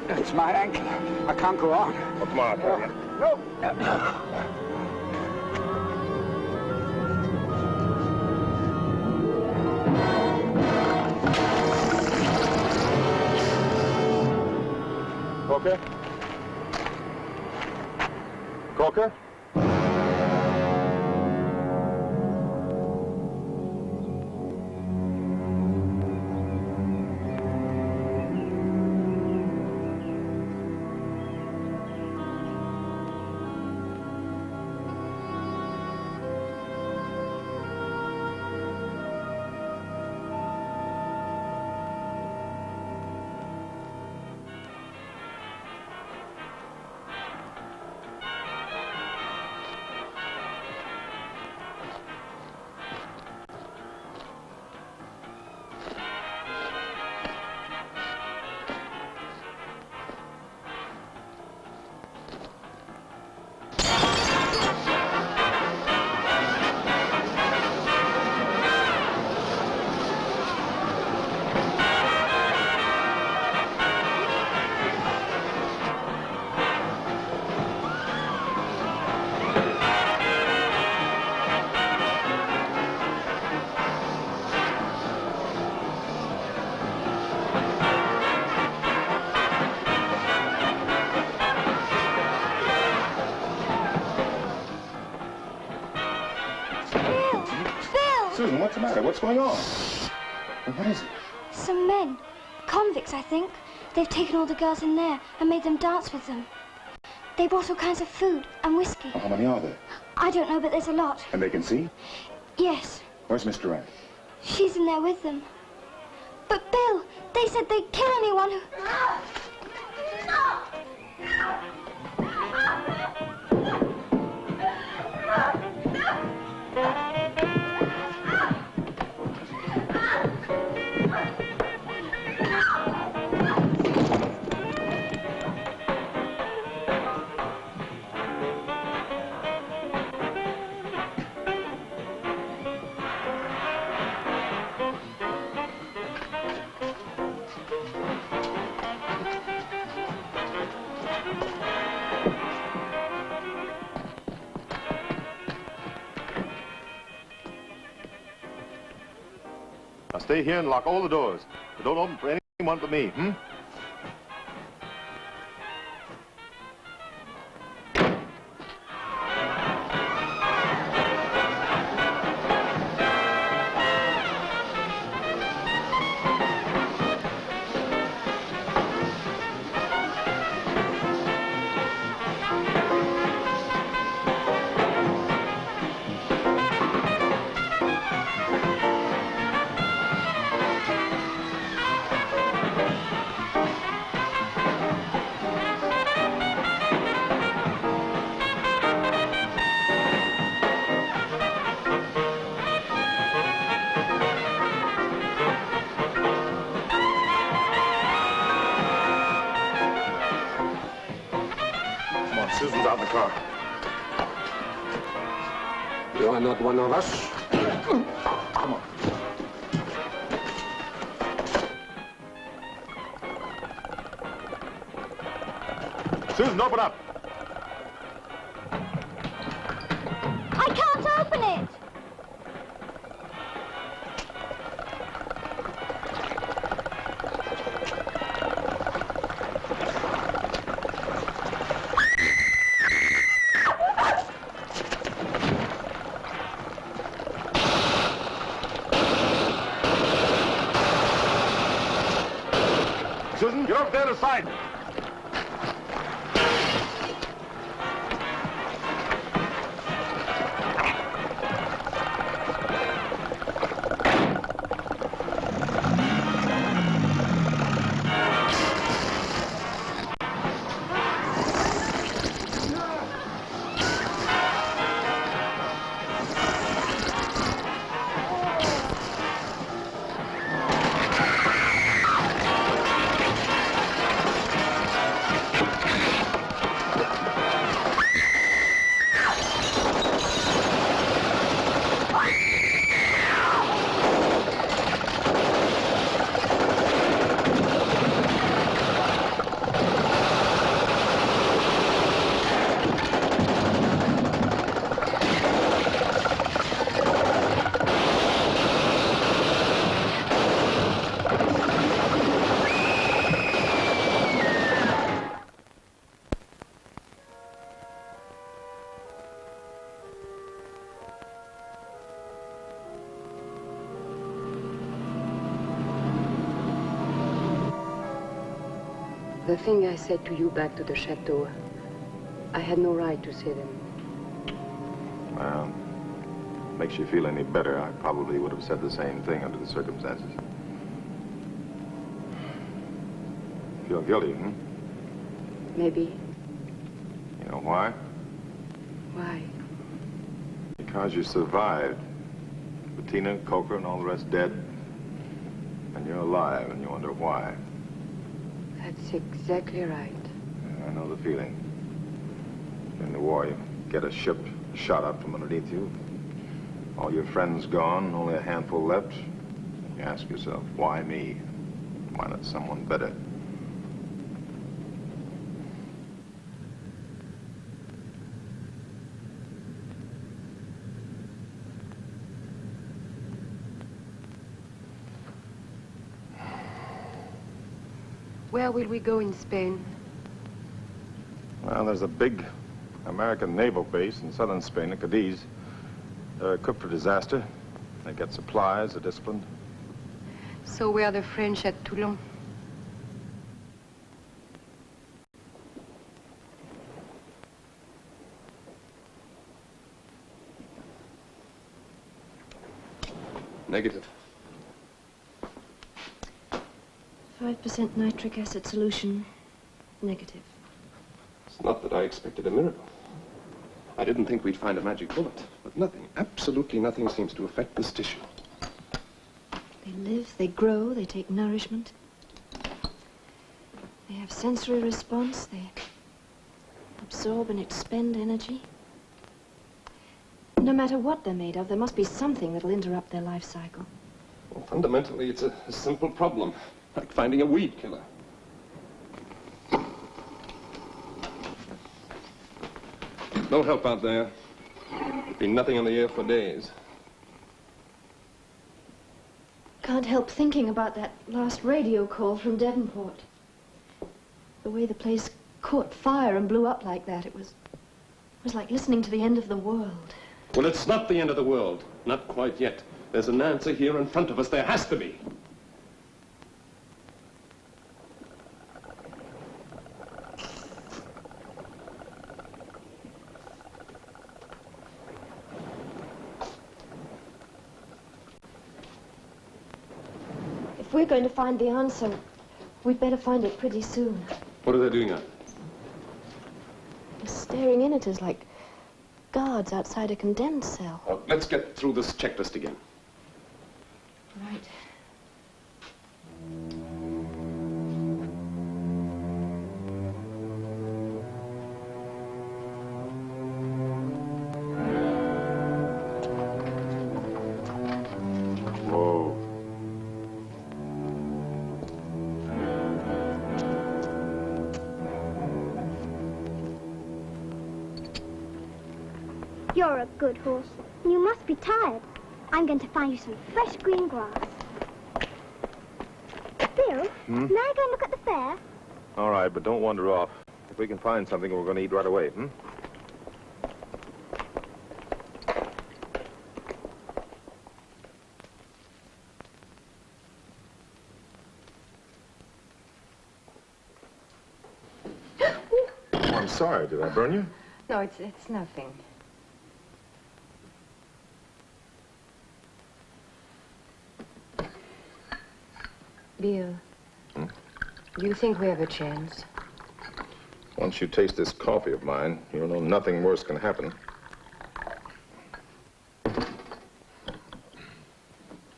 [SPEAKER 11] It's my ankle. I can't go on.
[SPEAKER 12] Oh, come on, Freddie.
[SPEAKER 11] No.
[SPEAKER 12] Coker? Coker?
[SPEAKER 3] Susan, what's the matter? What's going on? What is it?
[SPEAKER 13] Some men. Convicts, I think. They've taken all the girls in there and made them dance with them. They brought all kinds of food and whiskey.
[SPEAKER 3] How many are there?
[SPEAKER 13] I don't know, but there's a lot.
[SPEAKER 3] And they can see?
[SPEAKER 13] Yes.
[SPEAKER 3] Where's Miss Durant?
[SPEAKER 13] She's in there with them. But Bill, they said they'd kill anyone who...
[SPEAKER 3] Now stay here and lock all the doors. But don't open for anyone but me, hmm? Susan's out in the car.
[SPEAKER 19] You are not one of us.
[SPEAKER 3] Come on. Susan, open up.
[SPEAKER 13] I can't open it!
[SPEAKER 12] Wyndham, you're dead aside.
[SPEAKER 10] The thing I said to you back to the chateau, I had no right to say them.
[SPEAKER 3] Well, makes you feel any better. I probably would have said the same thing under the circumstances. Feel guilty, hmm?
[SPEAKER 10] Maybe.
[SPEAKER 3] You know why?
[SPEAKER 10] Why?
[SPEAKER 3] Because you survived. Bettina, Coker, and all the rest dead. And you're alive, and you wonder why.
[SPEAKER 10] That's exactly right.
[SPEAKER 3] I know the feeling. In the war, you get a ship shot out from underneath you. All your friends gone, only a handful left. You ask yourself, why me? Why not someone better?
[SPEAKER 10] Where will we go in Spain?
[SPEAKER 3] Well, there's a big American naval base in southern Spain, at Cadiz. They're equipped for disaster. They get supplies, they're disciplined.
[SPEAKER 10] So were the French at Toulon?
[SPEAKER 8] Negative.
[SPEAKER 7] 5% nitric acid solution, negative.
[SPEAKER 8] It's not that I expected a miracle. I didn't think we'd find a magic bullet, but nothing, absolutely nothing seems to affect this tissue.
[SPEAKER 7] They live, they grow, they take nourishment. They have sensory response, they absorb and expend energy. No matter what they're made of, there must be something that'll interrupt their life cycle.
[SPEAKER 8] Well, fundamentally, it's a simple problem, like finding a weed killer. No help out there. Been nothing on the air for days.
[SPEAKER 7] Can't help thinking about that last radio call from Devonport. The way the place caught fire and blew up like that, it was like listening to the end of the world.
[SPEAKER 8] Well, it's not the end of the world. Not quite yet. There's an answer here in front of us. There has to be.
[SPEAKER 7] If we're going to find the answer, we'd better find it pretty soon.
[SPEAKER 8] What are they doing now?
[SPEAKER 7] They're staring in at us like guards outside a condemned cell.
[SPEAKER 8] Oh, let's get through this checklist again.
[SPEAKER 7] Right.
[SPEAKER 3] Whoa.
[SPEAKER 13] You're a good horse. You must be tired. I'm going to find you some fresh green grass. Bill, may I go and look at the fair?
[SPEAKER 3] All right, but don't wander off. If we can find something, we're going to eat right away, hmm? I'm sorry. Did I burn you?
[SPEAKER 10] No, it's nothing. Bill, do you think we have a chance?
[SPEAKER 3] Once you taste this coffee of mine, you'll know nothing worse can happen.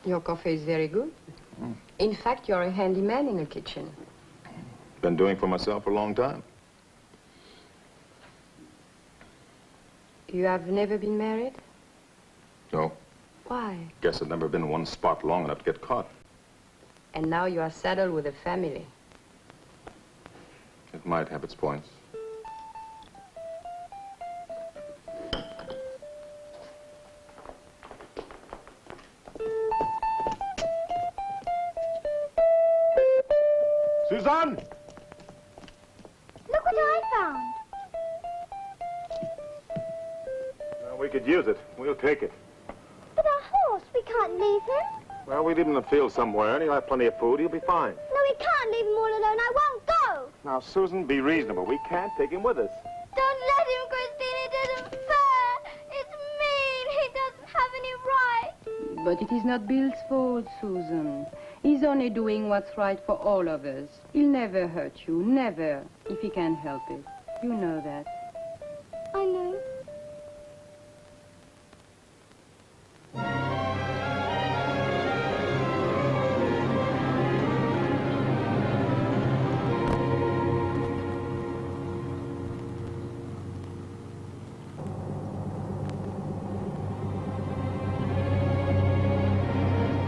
[SPEAKER 10] Your coffee is very good. In fact, you're a handyman in the kitchen.
[SPEAKER 3] Been doing for myself for a long time.
[SPEAKER 10] You have never been married?
[SPEAKER 3] No.
[SPEAKER 10] Why?
[SPEAKER 3] Guess I've never been in one spot long enough to get caught.
[SPEAKER 10] And now you are saddled with a family.
[SPEAKER 3] It might have its points. Suzanne!
[SPEAKER 13] Look what I found.
[SPEAKER 12] Well, we could use it. We'll take it.
[SPEAKER 13] But our horse, we can't leave him.
[SPEAKER 12] Well, we leave him in the field somewhere, and he'll have plenty of food. He'll be fine.
[SPEAKER 13] No, we can't leave him all alone. I won't go.
[SPEAKER 12] Now, Susan, be reasonable. We can't take him with us.
[SPEAKER 13] Don't let him, Christine. It isn't fair. It's mean. He doesn't have any right.
[SPEAKER 10] But it is not Bill's fault, Susan. He's only doing what's right for all of us. He'll never hurt you, never, if he can help it. You know that.
[SPEAKER 13] I know.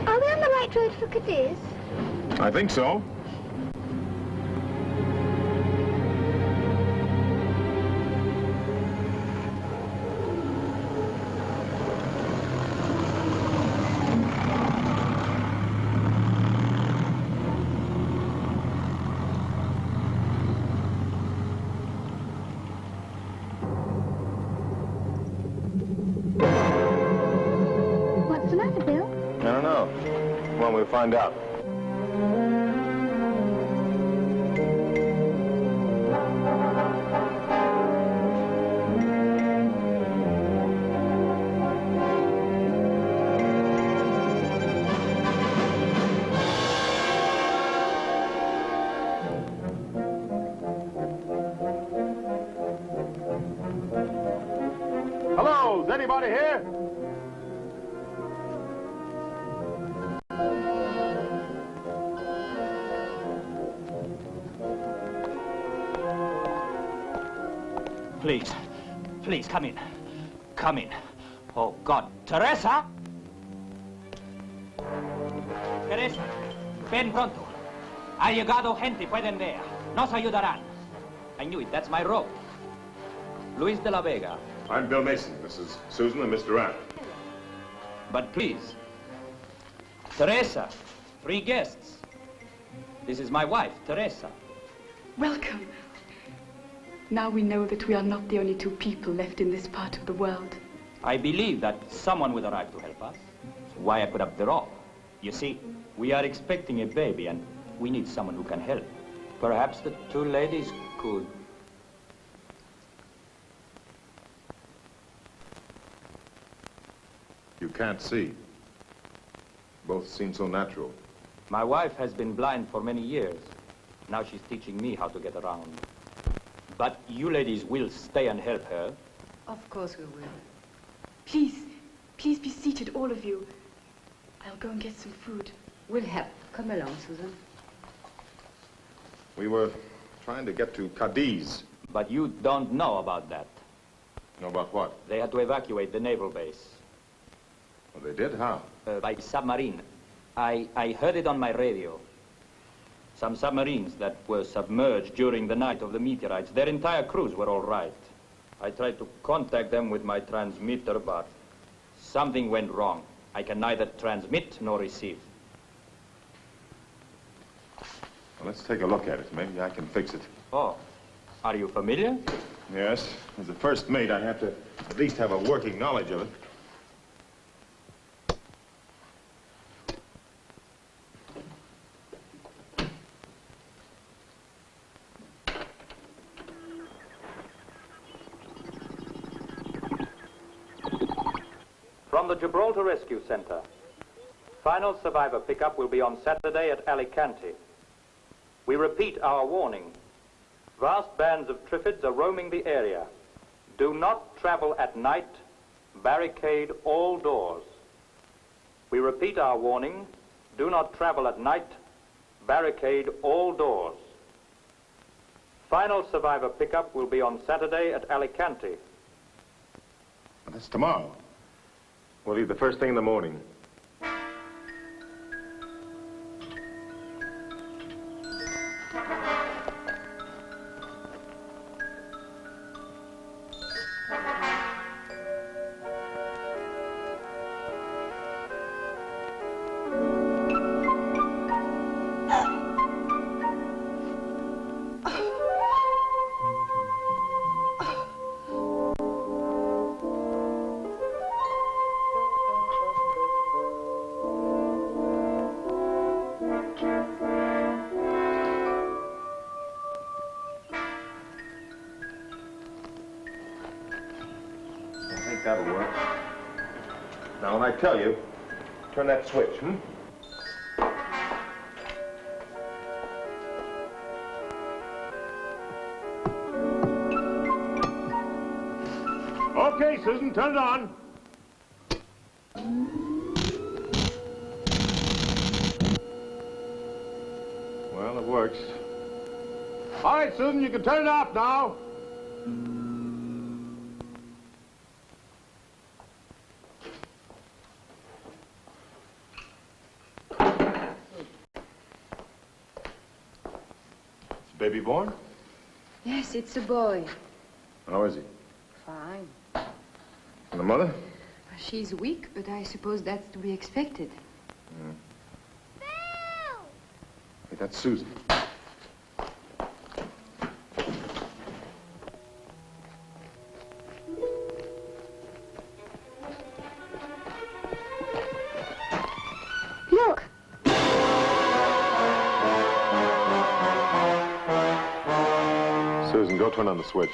[SPEAKER 13] Are we on the right road for Cadiz?
[SPEAKER 3] I think so.
[SPEAKER 13] What's the matter, Bill?
[SPEAKER 3] I don't know. Well, we'll find out.
[SPEAKER 12] Hello, is anybody here?
[SPEAKER 6] Please, please, come in. Come in. Oh, God. Teresa! Teresa, ven pronto. Ha llegado gente, pueden ver. Nos ayudarán. I knew it, that's my rope. Luis de la Vega.
[SPEAKER 12] I'm Bill Mason. This is Susan and Mr. Rapp.
[SPEAKER 6] But please, Teresa, 3 guests. This is my wife, Teresa.
[SPEAKER 14] Welcome. Now we know that we are not the only 2 people left in this part of the world.
[SPEAKER 6] I believe that someone will arrive to help us. That's why I put up the rope. You see, we are expecting a baby and we need someone who can help. Perhaps the 2 ladies could.
[SPEAKER 3] You can't see. Both seem so natural.
[SPEAKER 6] My wife has been blind for many years. Now she's teaching me how to get around. But you ladies will stay and help her.
[SPEAKER 10] Of course we will.
[SPEAKER 14] Please, please be seated, all of you. I'll go and get some food.
[SPEAKER 10] We'll help. Come along, Susan.
[SPEAKER 3] We were trying to get to Cadiz.
[SPEAKER 6] But you don't know about that.
[SPEAKER 3] Know about what?
[SPEAKER 6] They had to evacuate the naval base.
[SPEAKER 3] Well, they did? How?
[SPEAKER 6] By submarine. I heard it on my radio. Some submarines that were submerged during the night of the meteorites, their entire crews were all right. I tried to contact them with my transmitter, but something went wrong. I can neither transmit nor receive.
[SPEAKER 3] Well, let's take a look at it. Maybe I can fix it.
[SPEAKER 6] Oh, are you familiar?
[SPEAKER 3] Yes. As the first mate, I have to at least have a working knowledge of it.
[SPEAKER 6] From the Gibraltar Rescue Center. Final survivor pickup will be on Saturday at Alicante. We repeat our warning. Vast bands of Triffids are roaming the area. Do not travel at night. Barricade all doors. We repeat our warning. Do not travel at night. Barricade all doors. Final survivor pickup will be on Saturday at Alicante.
[SPEAKER 3] Well, that's tomorrow. We'll leave the first thing in the morning. That'll work. Now, when I tell you, turn that switch,
[SPEAKER 12] Okay, Susan, turn it on.
[SPEAKER 3] Well, it works.
[SPEAKER 12] All right, Susan, you can turn it off now.
[SPEAKER 3] Baby born?
[SPEAKER 7] Yes, it's a boy.
[SPEAKER 3] How is he?
[SPEAKER 7] Fine.
[SPEAKER 3] And the mother?
[SPEAKER 7] She's weak, but I suppose that's to be expected.
[SPEAKER 3] Hey, that's Susan.
[SPEAKER 13] Look!
[SPEAKER 3] Susan, go turn on the switch.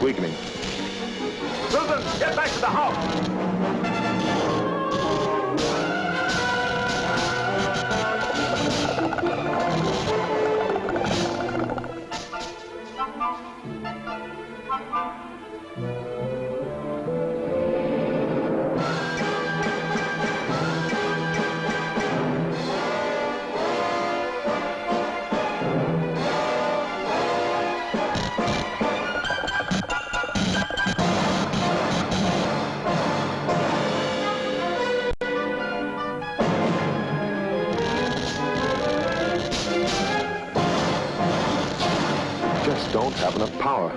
[SPEAKER 3] Weakening.
[SPEAKER 12] Susan, get back to the house.
[SPEAKER 3] Don't have enough power.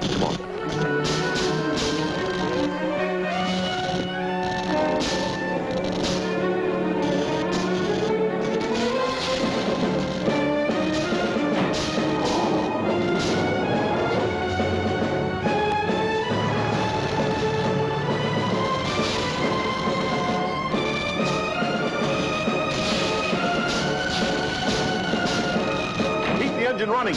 [SPEAKER 3] Come on.
[SPEAKER 12] Engine running.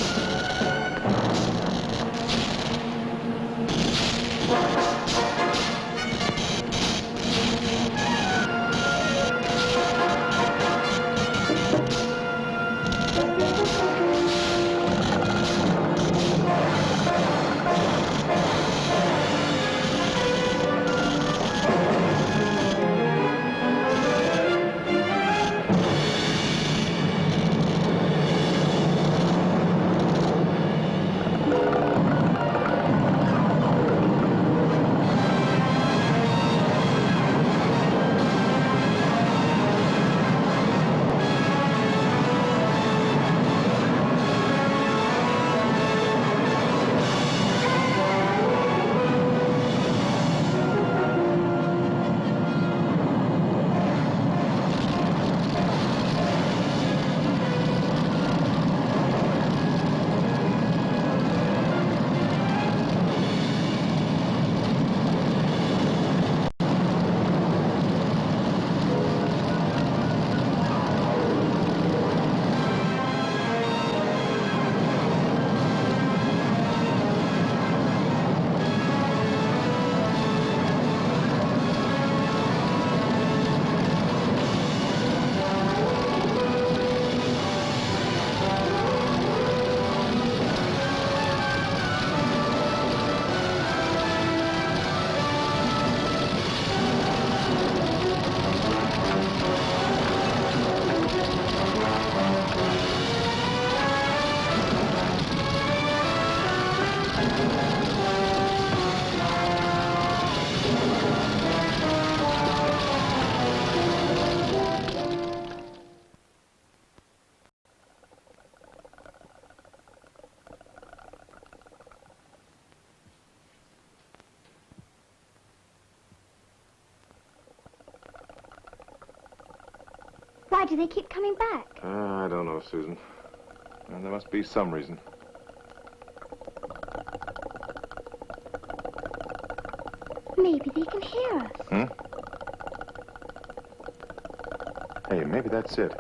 [SPEAKER 13] Why do they keep coming back?
[SPEAKER 3] I don't know, Susan. And there must be some reason.
[SPEAKER 13] Maybe they can hear us.
[SPEAKER 3] Hmm? Hey, maybe that's it.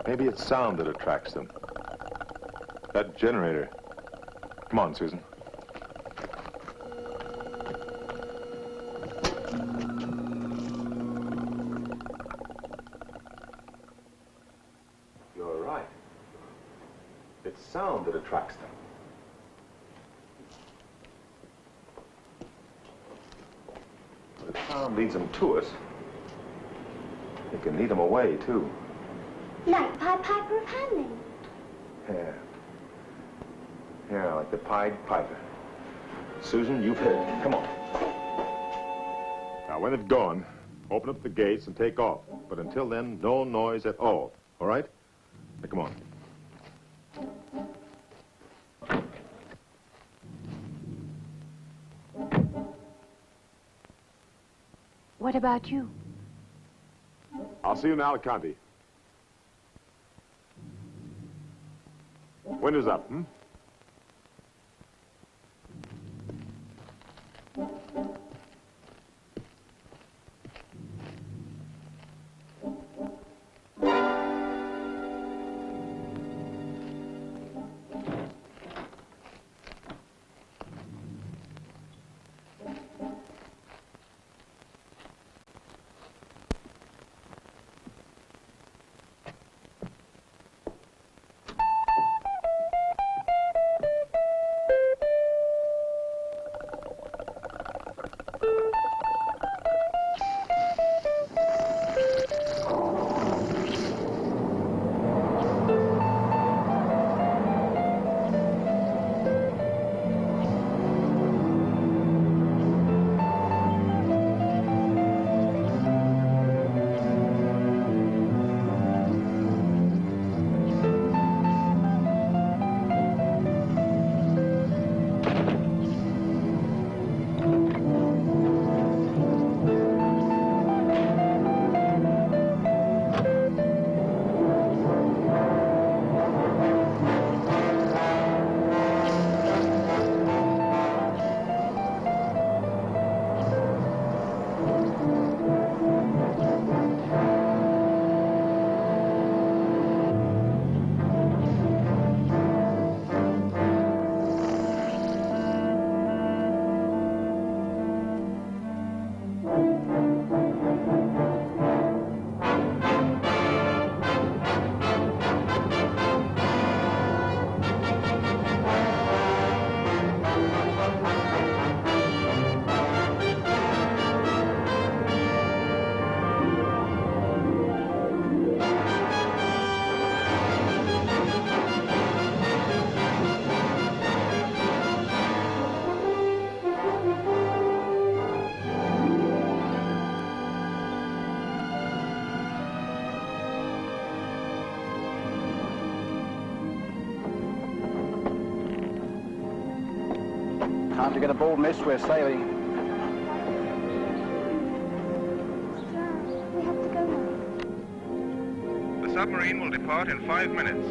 [SPEAKER 3] Maybe it's sound that attracts them. That generator. Come on, Susan. You're right. It's sound that attracts them. But if sound leads them to us, it can lead them away, too.
[SPEAKER 13] Like Pied Piper of Hamelin.
[SPEAKER 3] Yeah. Yeah, like the Pied Piper. Susan, you've hit it. Come on. Now, when it's gone, open up the gates and take off. But until then, no noise at all. All right? Now, come on.
[SPEAKER 10] What about you?
[SPEAKER 3] I'll see you in Alicante. Winter's up, hmm?
[SPEAKER 11] Time to get aboard, miss. We're sailing.
[SPEAKER 13] We have to go now.
[SPEAKER 2] The submarine will depart in 5 minutes.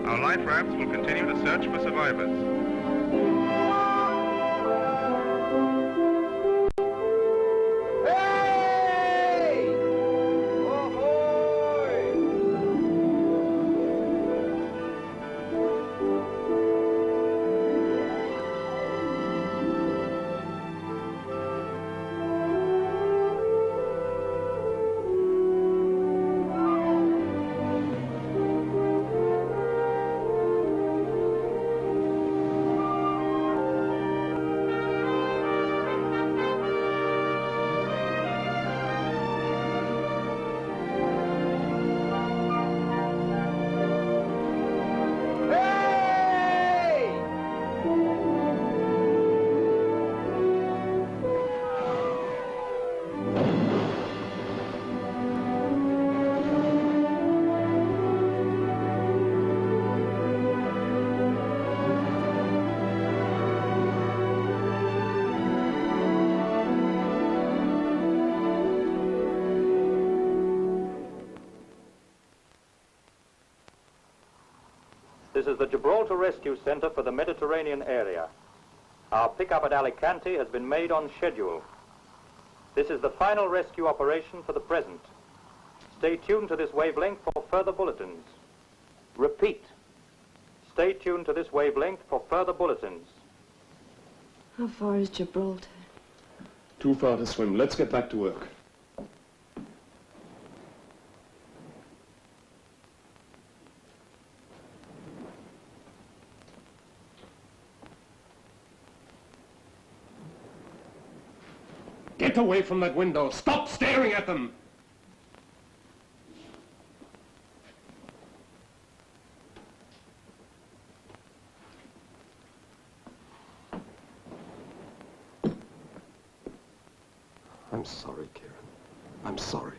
[SPEAKER 2] Our life rafts will continue to search for survivors.
[SPEAKER 6] This is the Gibraltar Rescue Center for the Mediterranean area. Our pickup at Alicante has been made on schedule. This is the final rescue operation for the present. Stay tuned to this wavelength for further bulletins. Repeat. Stay tuned to this wavelength for further bulletins.
[SPEAKER 7] How far is Gibraltar?
[SPEAKER 8] Too far to swim. Let's get back to work. Get away from that window. Stop staring at them.
[SPEAKER 15] I'm sorry, Kieran. I'm sorry.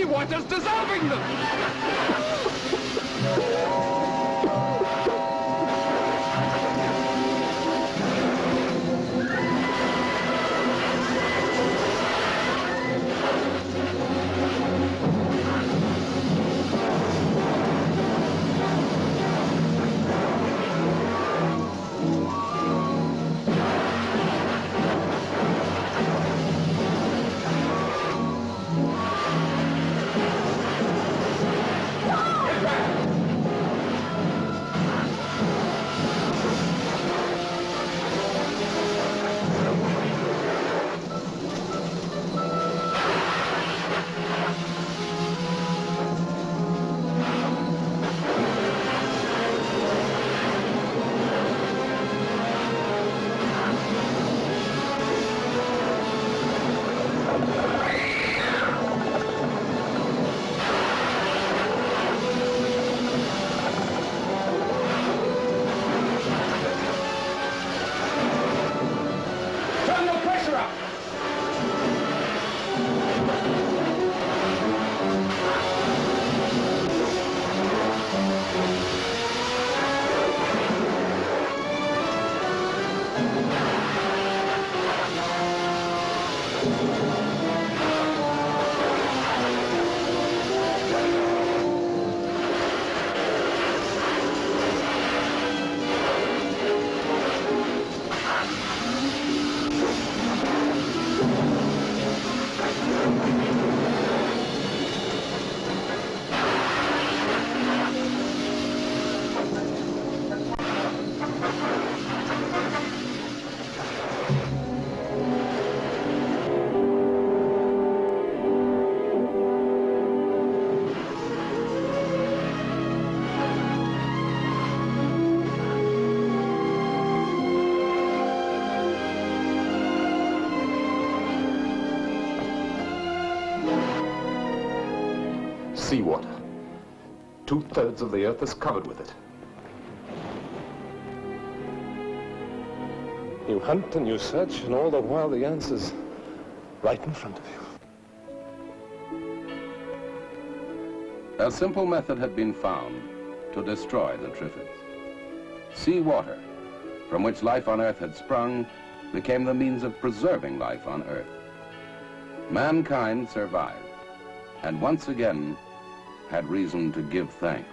[SPEAKER 8] Water's dissolving them!
[SPEAKER 15] Seawater. 2/3 of the earth is covered with it. You hunt and you search, and all the while the answer's right in front of you.
[SPEAKER 17] A simple method had been found to destroy the Triffids. Seawater, from which life on Earth had sprung, became the means of preserving life on Earth. Mankind survived, and once again had reason to give thanks.